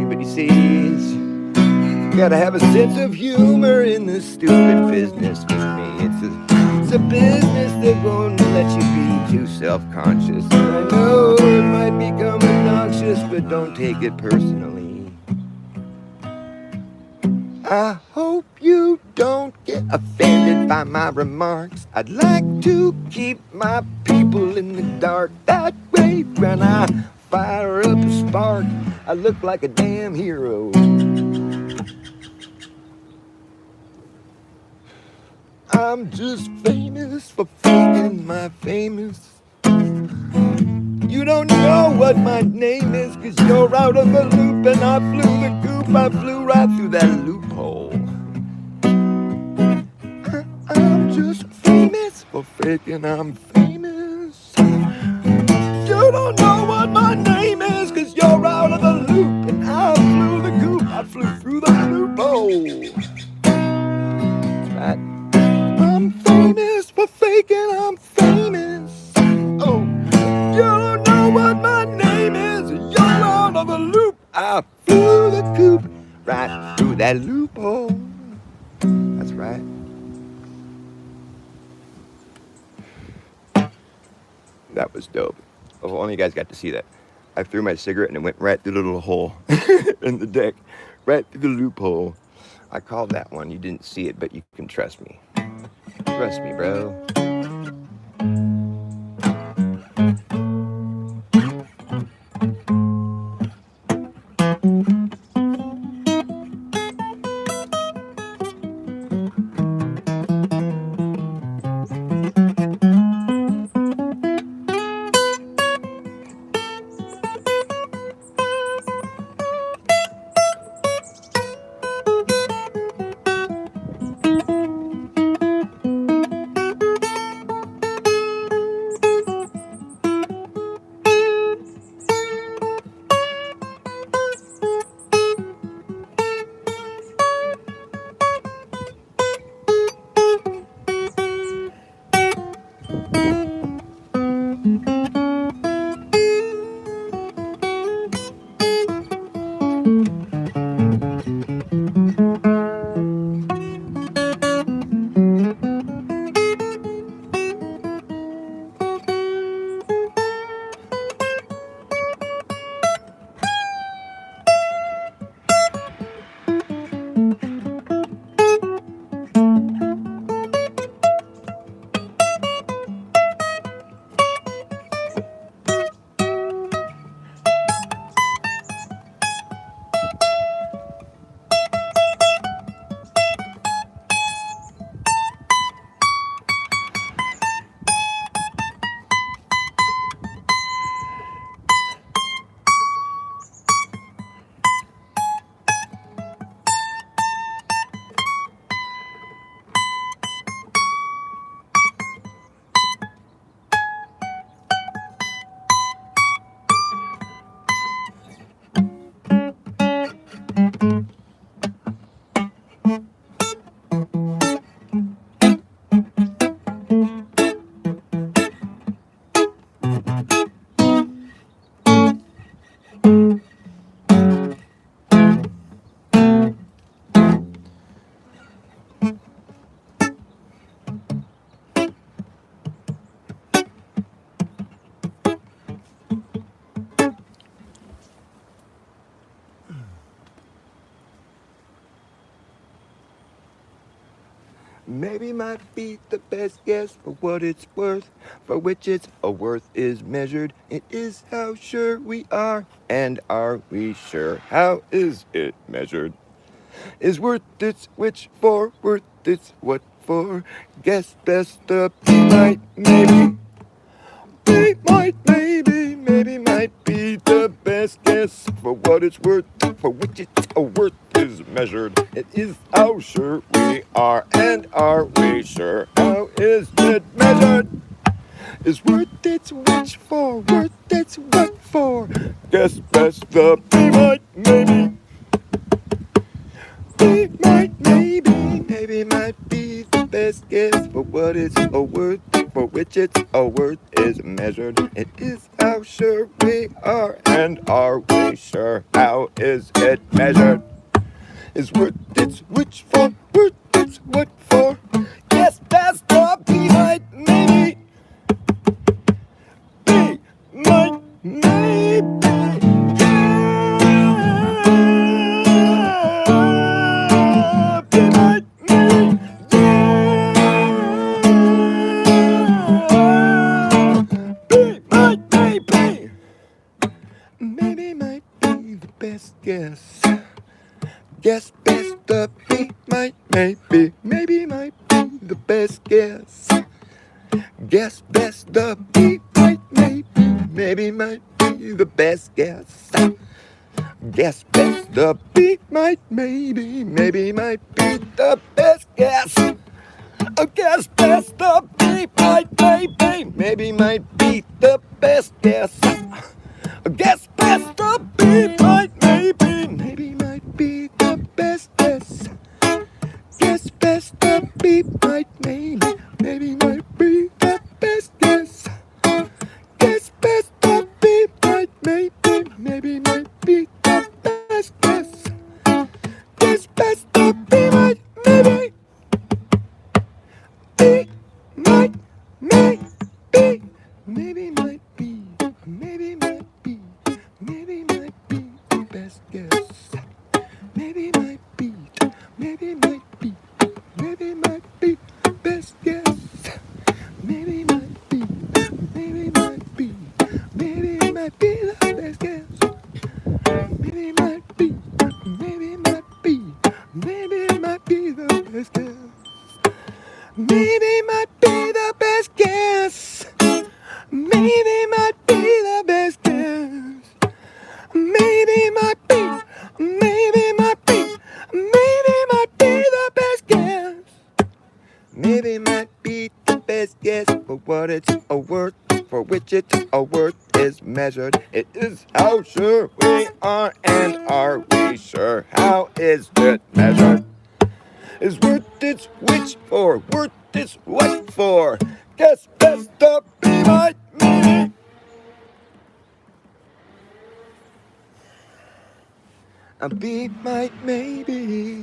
Speaker 1: But you see, you gotta have a sense of humor in this stupid business with me. It's a business that won't let you be too self-conscious. And I know it might become obnoxious, but don't take it personally. I hope you don't get offended by my remarks. I'd like to keep my people in the dark. That way when I fire up a spark, I look like a damn hero. I'm just famous for faking my famous. You don't know what my name is, 'cause you're out of the loop, and I flew the coop, I flew right through that loophole. I'm just famous for faking I'm famous. You don't know what my name is, 'cause you're out of the loop, and I flew the coop, I flew through the loophole. That's right. I'm famous for faking I'm famous. Oh, you don't know what my name is, you're out of the loop. I flew the coop right through that loophole. That's right. That was dope. Oh, only you guys got to see that. I threw my cigarette and it went right through the little hole in the deck, right through the loophole. I called that one. You didn't see it, but you can trust me. Trust me, bro. Maybe might be the best guess for what it's worth, for which its a worth is measured. It is how sure we are, and are we sure? How is it measured? Is worth its which for, worth its what for? Guess best the might, maybe. Be might, maybe might be the best guess for what it's worth, for which its a worth is measured. It is how sure we are, and are we sure? How is it measured? Is worth its which for, worth its what for? Guess best the be might, maybe. Be might, maybe might be the best guess for what it's a worth, for which its a worth is measured. It is how sure we are, and are we sure? How is it measured? Is worth its which for, worth its what for? Yes, that's the be might, maybe. Be might, maybe. Maybe might be the best guess. Guess best the be might maybe might be the best guess. Guess best the be might maybe might be the best guess. Guess best the be might maybe might be the best guess. Guess best the be might maybe might be the best guess. Guess best the be might maybe might be the best guess. Guess best the be might maybe might be the best guess. Guess best the be might maybe might be the best guess. Guess best the be might maybe be might maybe might be maybe might be the best guess. Maybe might be best guess. Maybe might be the best guess. Maybe might be the best guess. Maybe might be the best guess. Maybe might be the best guess. Maybe might be the best guess. Maybe might be the best guess for what it's a worth, for which its a worth is measured. It is how sure we are, and are we sure? How is it measured? Is worth its which for, worth its what for? Guess best the be might maybe. A be might maybe.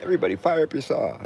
Speaker 1: Everybody fire up your saw.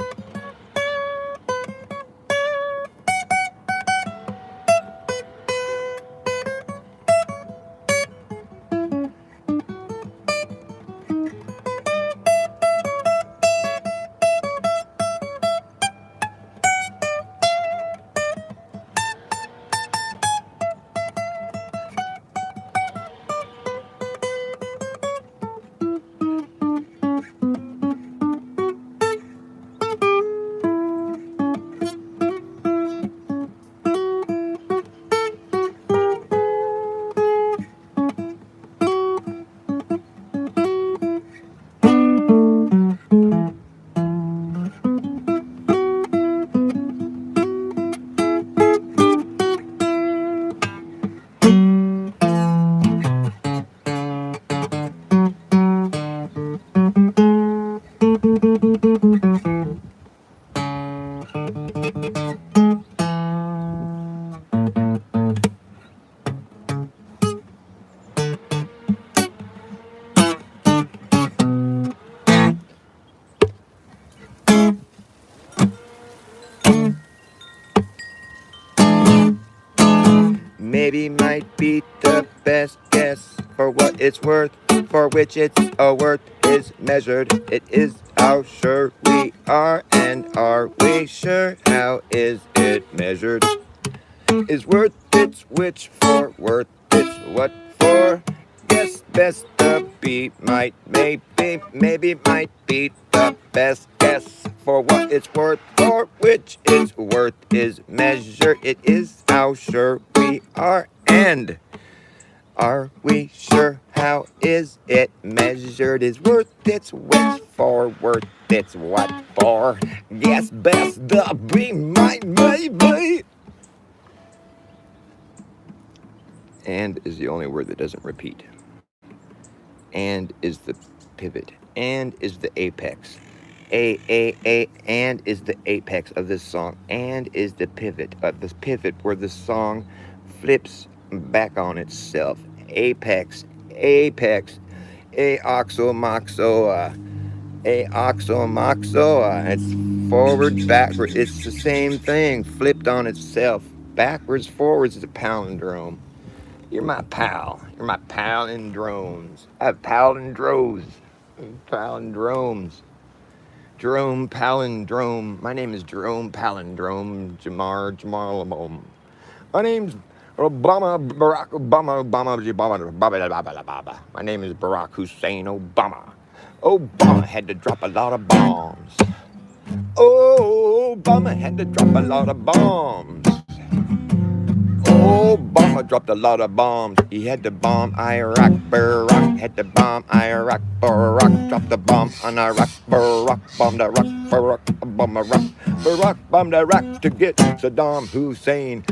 Speaker 1: maybe might be the best guess for what it's worth, for which its a worth is measured. It is how sure we are, and are we sure how is it measured? Is worth its which for worth its what for? Guess best the be might maybe might be the best guess for what it's worth, for which its worth is measured. It is how sure we are, and are we sure how is it measured? Is worth its which for worth its what for? Guess best the be might maybe. And is the only word that doesn't repeat. And is the pivot. And is the apex. And is the apex of this song. And is the pivot of this pivot where the song flips back on itself. Apex. Aoxomoxoa. It's forward, backward. It's the same thing. Flipped on itself. Backwards, forwards is a palindrome. You're my pal. You're my palindromes. I have palindromes. Palindromes. Jerome Palindrome. My name is Jerome Palindrome. Jamal. My name's Barack Obama. My name is Barack Hussein Obama. Obama had to drop a lot of bombs. Obama had to drop a lot of bombs. Obama dropped a lot of bombs. He had to bomb Iraq. Barack had to bomb Iraq. Barack dropped the bomb on Iraq. Barack bombed Iraq. Barack bombed Iraq. Barack bombed Iraq to get Saddam Hussein.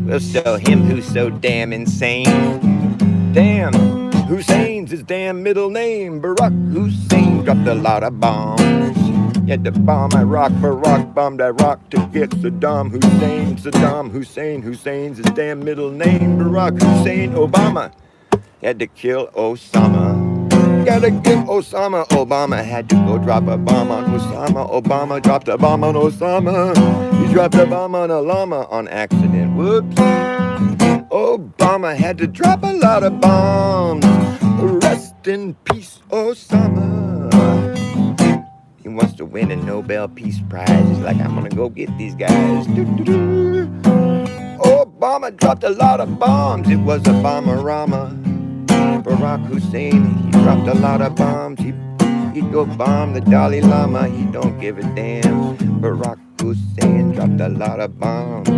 Speaker 1: We'll show him who's so damn insane. Damn, Hussein's his damn middle name. Barack Hussein dropped a lot of bombs. He had to bomb Iraq. Barack bombed Iraq to get Saddam Hussein. Saddam Hussein. Hussein's his damn middle name. Barack Hussein Obama had to kill Osama. Gotta get Osama. Obama had to go drop a bomb on Osama. Obama dropped a bomb on Osama. He dropped a bomb on a llama on accident. Whoops. Obama had to drop a lot of bombs. Rest in peace, Osama. He wants to win a Nobel Peace Prize. He's like, I'm gonna go get these guys. Obama dropped a lot of bombs. It was a bomber-rama. Barack Hussein, he dropped a lot of bombs. He'd go bomb the Dalai Lama. He don't give a damn. Barack Hussein dropped a lot of bombs.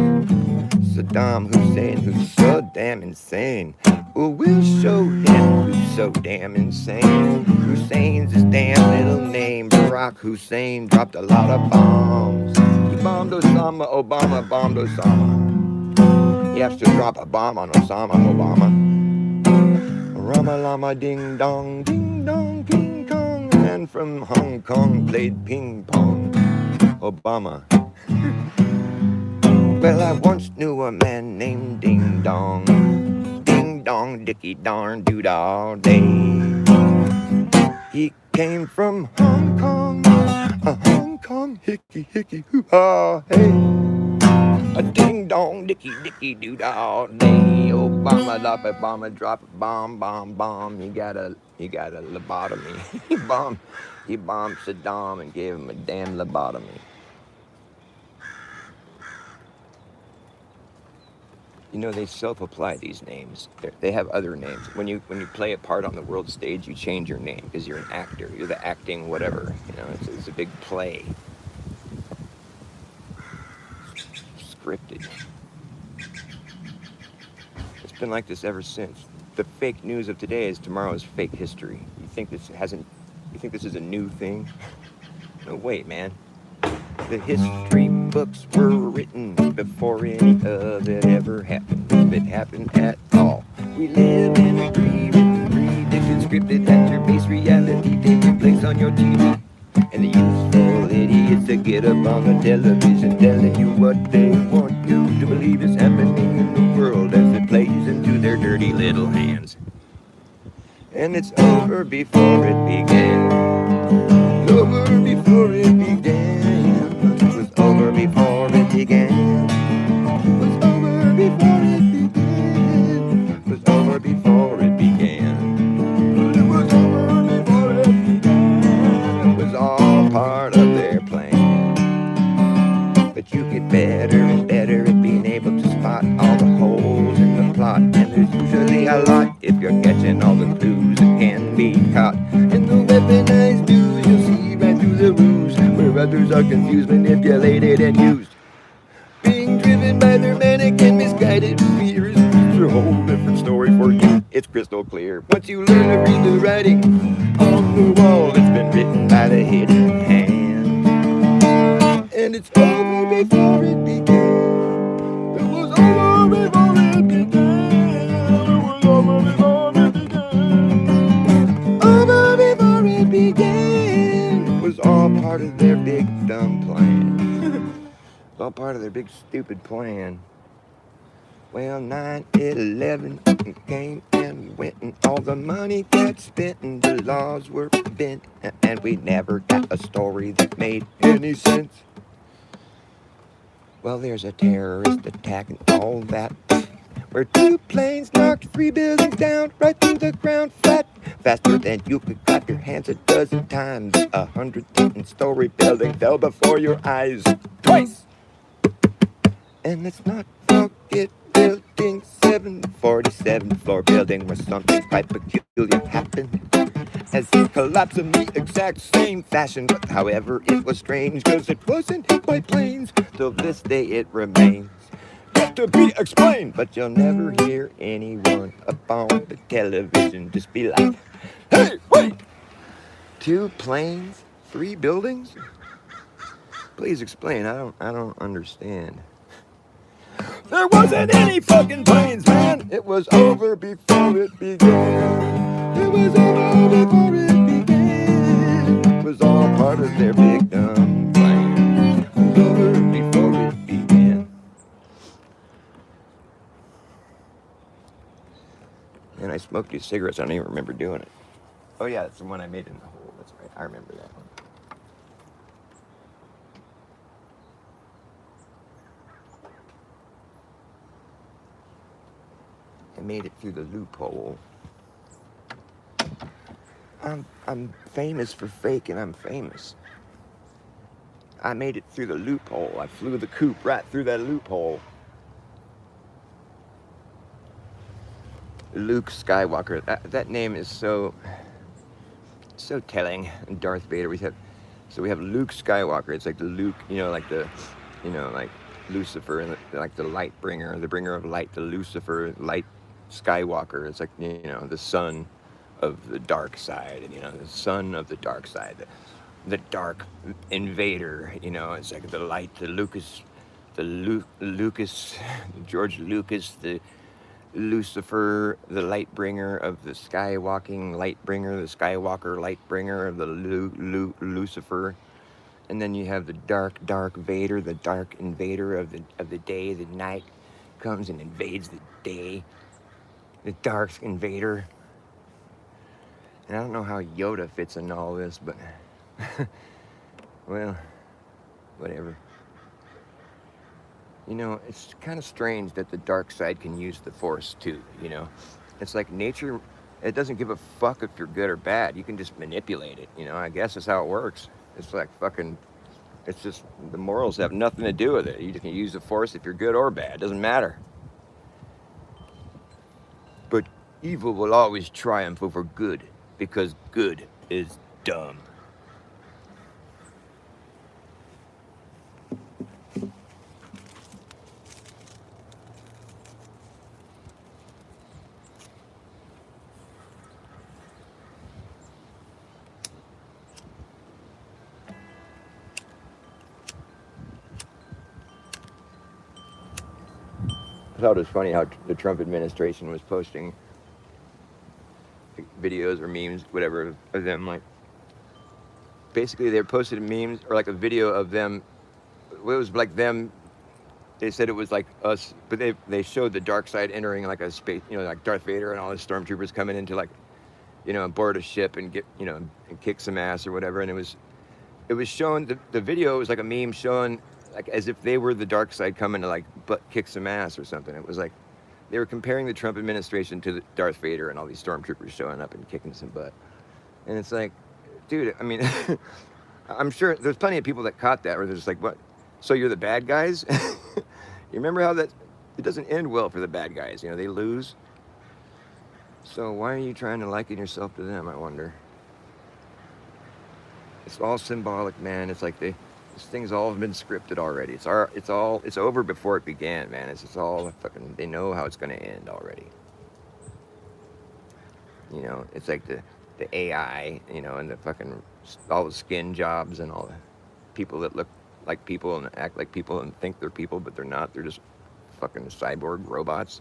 Speaker 1: Saddam Hussein, who's so damn insane. Well, we'll show him who's so damn insane. Hussein's his damn little name. Barack Hussein dropped a lot of bombs. He bombed Osama. Obama bombed Osama. He has to drop a bomb on Osama. Obama. Rama Lama Ding Dong, King Kong. A man from Hong Kong played ping pong. Obama. Well, I once knew a man named Ding Dong. Ding Dong, Dicky Darn, Dude all day. He came from Hong Kong, hickey, hoo-ha, hey. A ding dong, dicky, dude all day. Obama drop a bomb. He got a lobotomy. he bombed Saddam and gave him a damn lobotomy. You know, they self-apply these names. They have other names. When you play a part on the world stage, you change your name because you're an actor. You're the acting whatever. You know, it's a big play. Scripted. It's been like this ever since. The fake news of today is tomorrow's fake history. You think this is a new thing? No, wait, man. The history books were written before any of it ever happened, if it happened at all. We live in a pre-written, predicted, scripted, actor-based reality taking place on your TV. And the useful idiots that get up on the television telling you what they want you to believe is happening in the world as it plays into their dirty little hands. And it's over before it began. Over before it began. It was over before it began. It was over before it began. better and better at being able to spot all the holes in the plot. And there's usually a lot if you're catching all the clues that can be caught. In the weaponized news, you'll see right through the ruse, where others are confused, manipulated, and used. Being driven by their manic and misguided fears. It's a whole different story for you. It's crystal clear. Once you learn to read the writing on the wall, it's been written by the hidden hand. And it's over before it began. It was over before it began. It was over before it began. Over before it began. It was all part of their big dumb plan. It's all part of their big stupid plan. Well, 9/11 came and went, and all the money got spent, and the laws were bent, and we never got a story that made any sense. Well, there's a terrorist attack and all that, where 2 planes knocked 3 buildings down right through the ground flat, faster than you could clap your hands a dozen times. 110-story building fell before your eyes twice. And let's not forget Building 7, 47th floor building, where something quite peculiar happened, as it collapsed in the exact same fashion. But however, it was strange, cause it wasn't hit by planes. Till this day it remains yet to be explained. But you'll never hear anyone up on the television just be like, hey, wait! 2 planes, 3 buildings? Please explain, I don't understand. There wasn't any fucking planes, man. It was over before it began. It was over before it began. It was all part of their big dumb plan. It was over before it began. And I smoked these cigarettes. I don't even remember doing it. Oh yeah, that's the one I made in the hole. That's right. I remember that one. I made it through the loophole. I'm famous for faking I'm famous. I made it through the loophole. I flew the coop right through that loophole. Luke Skywalker. That name is so telling. And Darth Vader. We have Luke Skywalker. It's like the Luke, like Lucifer, and like the light bringer, the bringer of light, the Lucifer light Skywalker. It's like, the son of the dark side, and the son of the dark side, the dark invader. It's like the light, George Lucas, the Lucifer, the light bringer of the skywalking light bringer, the Skywalker light bringer of the Lucifer. And then you have the dark Vader, the dark invader of the day. The night comes and invades the day. The dark invader. And I don't know how Yoda fits in all this, but well, whatever. It's kind of strange that the dark side can use the Force too, It's like nature, it doesn't give a fuck if you're good or bad. You can just manipulate it, I guess that's how it works. It's like it's just, the morals have nothing to do with it. You just can use the Force if you're good or bad. It doesn't matter. But evil will always triumph over good, because good is dumb. I thought it was funny how the Trump administration was posting videos or memes, whatever, of them. Like, basically, they posted memes or like a video of them. It was like them. They said it was like us, but they showed the dark side entering like a space, like Darth Vader and all his stormtroopers coming into like, board a ship and get, and kick some ass or whatever. And it was shown, the video was like a meme showing like as if they were the dark side coming to like kick some ass or something. It was like they were comparing the Trump administration to the Darth Vader and all these stormtroopers showing up and kicking some butt. And it's like, dude, I mean, I'm sure there's plenty of people that caught that, where they're just like, what? So you're the bad guys? You remember how that it doesn't end well for the bad guys, you know, they lose. So why are you trying to liken yourself to them, I wonder? It's all symbolic, man. It's like this thing's all been scripted already. It's over before it began, man. It's just all fucking they know how it's gonna end already. You know, it's like the AI, you know, and the fucking all the skin jobs and all the people that look like people and act like people and think they're people, but they're not. They're just fucking cyborg robots.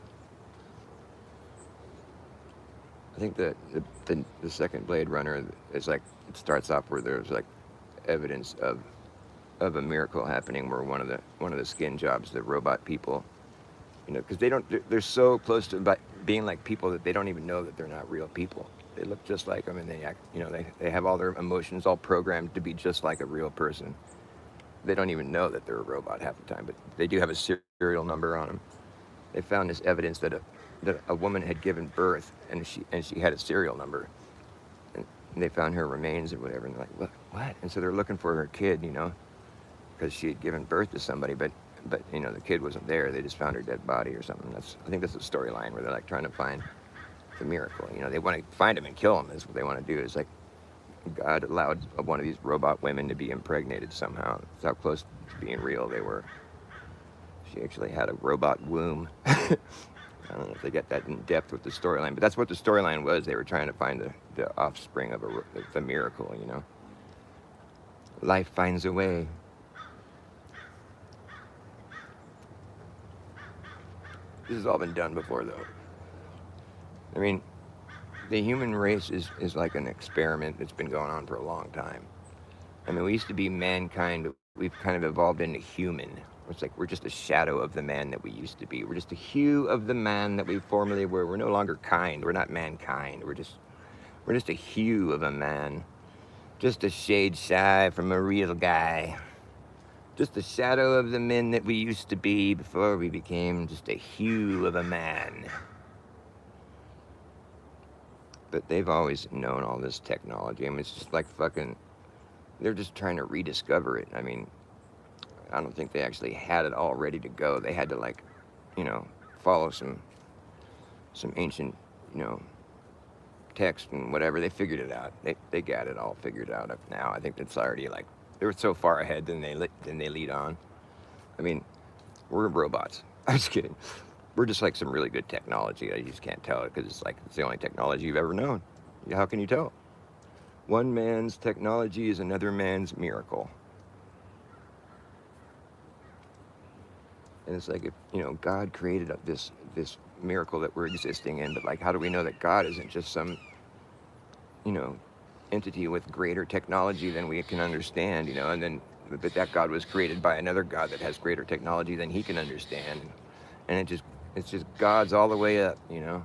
Speaker 1: I think the second Blade Runner is like it starts off where there's like evidence of a miracle happening where one of the skin jobs, the robot people, you know, because they're so close to being like people that they don't even know that they're not real people. They look just like them and they act, you know, they have all their emotions all programmed to be just like a real person. They don't even know that they're a robot half the time, but they do have a serial number on them. They found this evidence that a woman had given birth and she had a serial number, and they found her remains or whatever, and they're like, what? And so they're looking for her kid, you know, because she had given birth to somebody, but you know the kid wasn't there. They just found her dead body or something. I think that's a storyline where they're like trying to find the miracle. You know, they want to find him and kill him. Is what they want to do. Is like God allowed one of these robot women to be impregnated somehow. That's how close to being real they were. She actually had a robot womb. I don't know if they get that in depth with the storyline, but that's what the storyline was. They were trying to find the offspring of the miracle, you know. Life finds a way. This has all been done before, though. I mean, the human race is like an experiment that's been going on for a long time. I mean, we used to be mankind, but we've kind of evolved into human. It's like we're just a shadow of the man that we used to be. We're just a hue of the man that we formerly were. We're no longer kind. We're not mankind. We're just a hue of a man. Just a shade shy from a real guy. Just a shadow of the men that we used to be before we became just a hue of a man. But they've always known all this technology. I mean, it's just like fucking, they're just trying to rediscover it. I mean, I don't think they actually had it all ready to go. They had to, like, you know, follow some ancient, you know, text and whatever. They figured it out. They got it all figured out up now. I think it's already like they were so far ahead than they lead on. I mean, we're robots. I'm just kidding. We're just like some really good technology. You just can't tell it because it's like it's the only technology you've ever known. How can you tell? One man's technology is another man's miracle. And it's like, if, you know, God created this miracle that we're existing in, but like, how do we know that God isn't just some, you know, entity with greater technology than we can understand, you know, and then, but that God was created by another God that has greater technology than he can understand. And it's just God's all the way up, you know.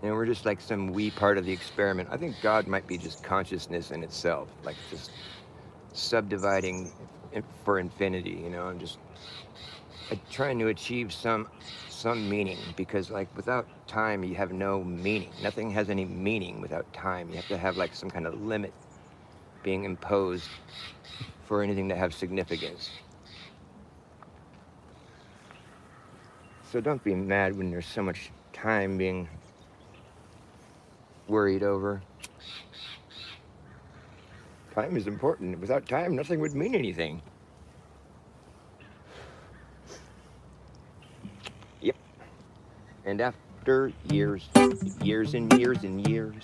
Speaker 1: And we're just like some wee part of the experiment. I think God might be just consciousness in itself, like just subdividing for infinity, you know, and just trying to achieve some meaning, because like without time you have no meaning. Nothing has any meaning without time. You have to have like some kind of limit being imposed for anything to have significance. So don't be mad when there's so much time being worried over. Time is important. Without time, nothing would mean anything. Yep. And after years and years and years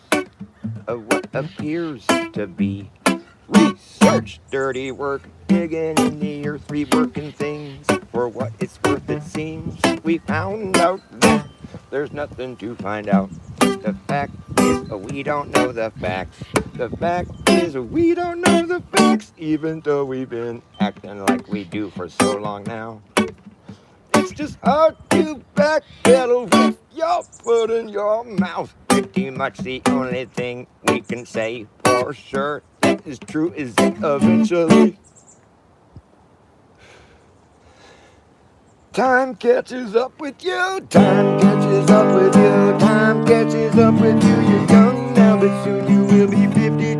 Speaker 1: of what appears to be research, dirty work, digging in the earth, reworking things for what it's worth, it seems, we found out that there's nothing to find out. The fact is, we don't know the facts. The fact is, we don't know the facts, even though we've been acting like we do for so long now. It's just hard to backpedal with your foot in your mouth. Pretty much the only thing we can say for sure that is true is that eventually time catches up with you. Time catches up with you. Time catches up with you. You're young now, but soon you will be 52.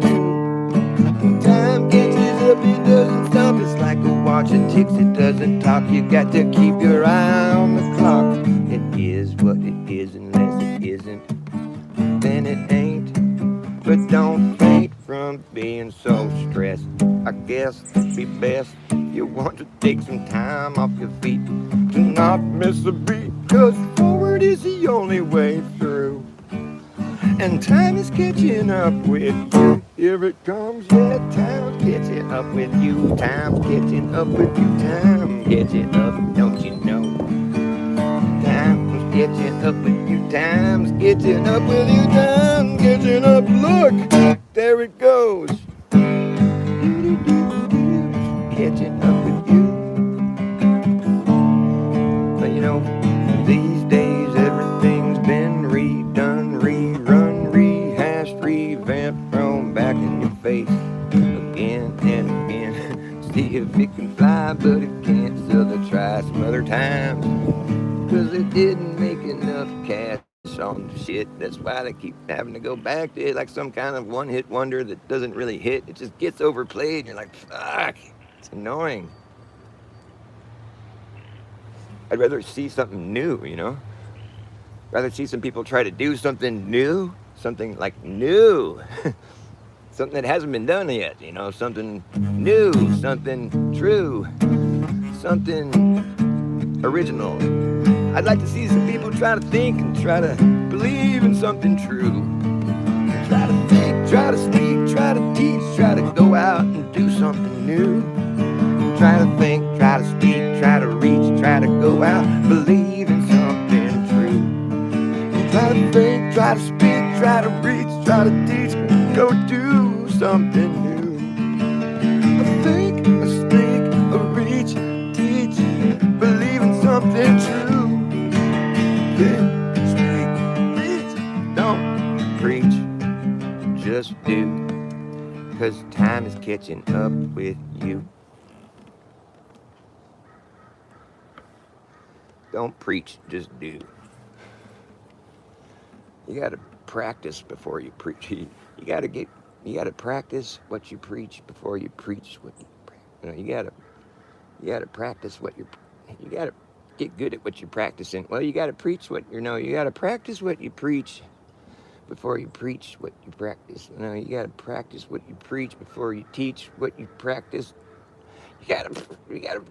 Speaker 1: Time catches up, it doesn't stop. It's like a watch it ticks, it doesn't talk. You got to keep your eye on the clock. It is what it is unless it isn't, then it ain't. But don't faint from being so stressed. I guess it'd be best if you want to take some time off your feet to not miss a beat, 'cause forward is the only way through. And time is catching up with you. Here it comes, yeah, time's catching up with you. Time's catching up with you. Time catching up, don't you know? Time's catching up with you. Time's catching up with you. Time's catching up. Look, there it goes. Catching up with you. But you know, these days everything's been redone, rerun, rehashed, revamped, thrown back in your face again and again. See if it can fly, but it can't, so they'll try some other times, 'cause it didn't make enough cash on the shit. That's why they keep having to go back to it like some kind of one-hit wonder that doesn't really hit. It just gets overplayed and you're like, fuck, it's annoying. I'd rather see something new, you know? Rather see some people try to do something new, something like new. Something that hasn't been done yet, you know, something new, something true, something original. I'd like to see some people try to think and try to believe in something true. Try to think, try to speak, try to teach, try to go out and do something new. Try to think, try to speak, try to reach, try to go out, believe in something true. Try to think, try to speak, try to reach, try to teach, go do something new. I think, I speak, I reach, teach, believe in something true. Think, speak, reach, don't preach, just do. 'Cause time is catching up with you. Don't preach, just do. You gotta practice before you preach. You gotta practice what you preach before you preach what you preach. You know, you gotta practice what you gotta get good at what you're practicing. Well, you gotta preach what you gotta practice what you preach before you preach what you practice. You know, you gotta practice what you preach before you teach what you practice. You gotta,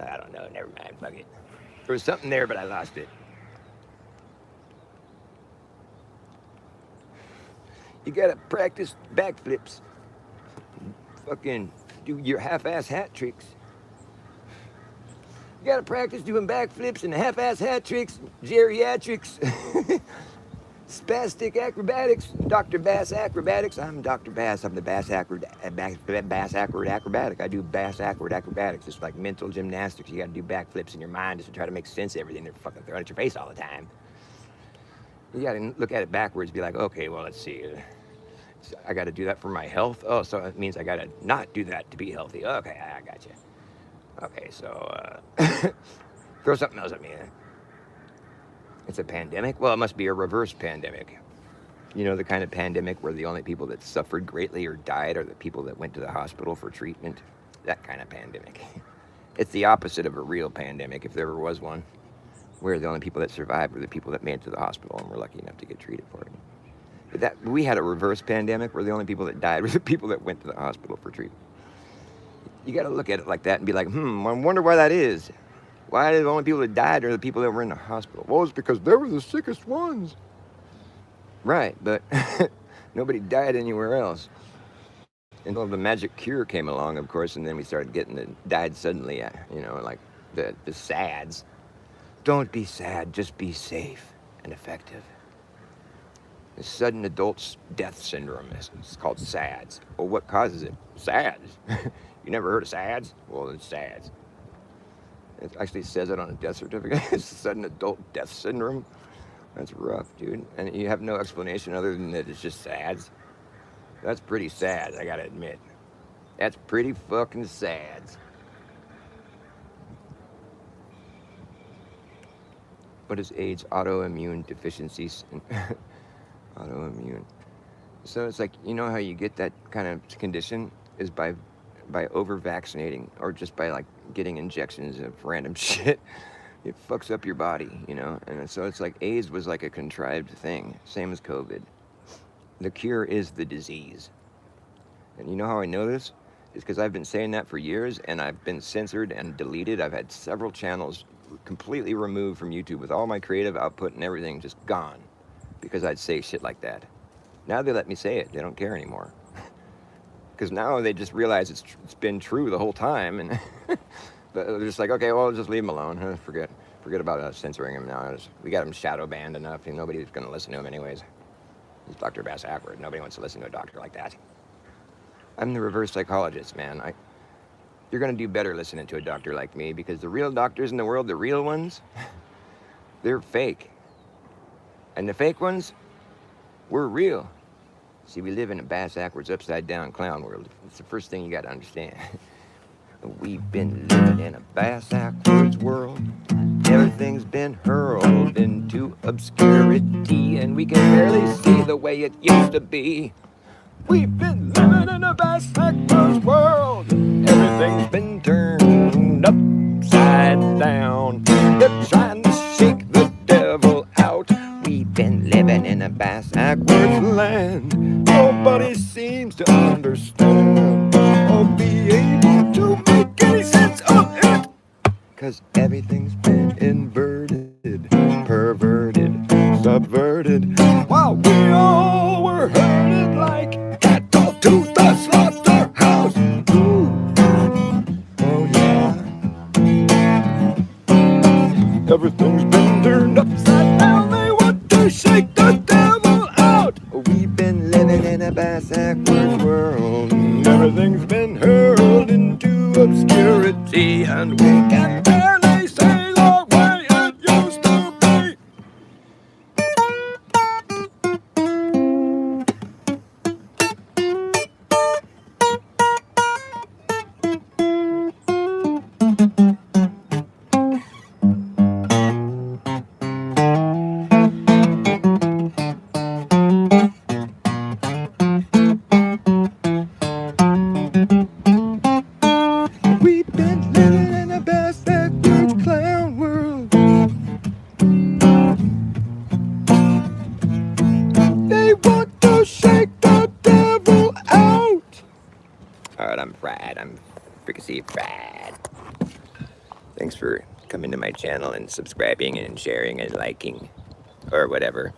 Speaker 1: I don't know, never mind, fuck it. There was something there, but I lost it. You gotta practice backflips. Fucking do your half-ass hat tricks. You gotta practice doing backflips and half-ass hat tricks, geriatrics, spastic acrobatics, Dr. Bass Acrobatics. I'm Dr. Bass. I'm the Bass Acrobat Acrobatic. I do Bass Acrobatics. It's like mental gymnastics. You gotta do backflips in your mind just to try to make sense of everything they're fucking throwing at your face all the time. You gotta look at it backwards, be like, okay, well, let's see. I gotta do that for my health? Oh, so it means I gotta not do that to be healthy. Okay, I got you. Okay, so, throw something else at me. It's a pandemic? Well, it must be a reverse pandemic. You know, the kind of pandemic where the only people that suffered greatly or died are the people that went to the hospital for treatment. That kind of pandemic. It's the opposite of a real pandemic, if there ever was one, where the only people that survived were the people that made it to the hospital and were lucky enough to get treated for it. But we had a reverse pandemic where the only people that died were the people that went to the hospital for treatment. You got to look at it like that and be like, I wonder why that is. Why are the only people that died are the people that were in the hospital? Well, it's because they were the sickest ones. Right, but nobody died anywhere else. Until the magic cure came along, of course, and then we started getting the died suddenly, you know, like the SADs. Don't be sad, just be safe and effective. The sudden adult death syndrome, it's called SADS. Well, what causes it? SADS. You never heard of SADS? Well, it's SADS. It actually says it on a death certificate. It's sudden adult death syndrome. That's rough, dude. And you have no explanation other than that it's just SADS. That's pretty sad, I gotta admit. That's pretty fucking sad. What is AIDS? Autoimmune deficiencies. Autoimmune. So it's like, you know how you get that kind of condition is by by over-vaccinating or just by like getting injections of random shit. It fucks up your body, you know? And so it's like AIDS was like a contrived thing, same as COVID. The cure is the disease. And you know how I know this? It's because I've been saying that for years, and I've been censored and deleted. I've had several channels completely removed from YouTube with all my creative output and everything just gone because I'd say shit like that. Now they let me say it. They don't care anymore. Because now they just realize it's been true the whole time, and they're just like, okay, well, just leave him alone. Forget about us censoring him now. We got him shadow banned enough, and nobody's going to listen to him anyways. He's Dr. Bass Ackworth. Nobody wants to listen to a doctor like that. I'm the reverse psychologist, man. You're going to do better listening to a doctor like me, because the real doctors in the world, the real ones, they're fake. And the fake ones, we're real. See, we live in a Bass Ackworth upside down clown world. It's the first thing you got to understand. We've been living in a Bass Ackworth world. Everything's been hurled into obscurity, and we can barely see the way it used to be. We've been living in a Bass Ackworth world. Everything's been turned upside down. They're trying to shake the devil out. We've been living in a Bass Ackworth land. Nobody seems to understand or be able to make any sense of it. 'Cause everything's been inverted, perverted, subverted, while we all were herded like cattle to the slaughterhouse. Ooh. Oh yeah. Everything's been turned upside down. They want to shake the devil out. We've been living in a Bass Ackworth world. Everything's been hurled into obscurity, and we can barely say the way it used to be. We've been living in a Bass Ackworth clown world. They want to shake the devil out. Alright, I'm fried. I'm fricassee fried. Thanks for coming to my channel and subscribing and sharing and liking or whatever.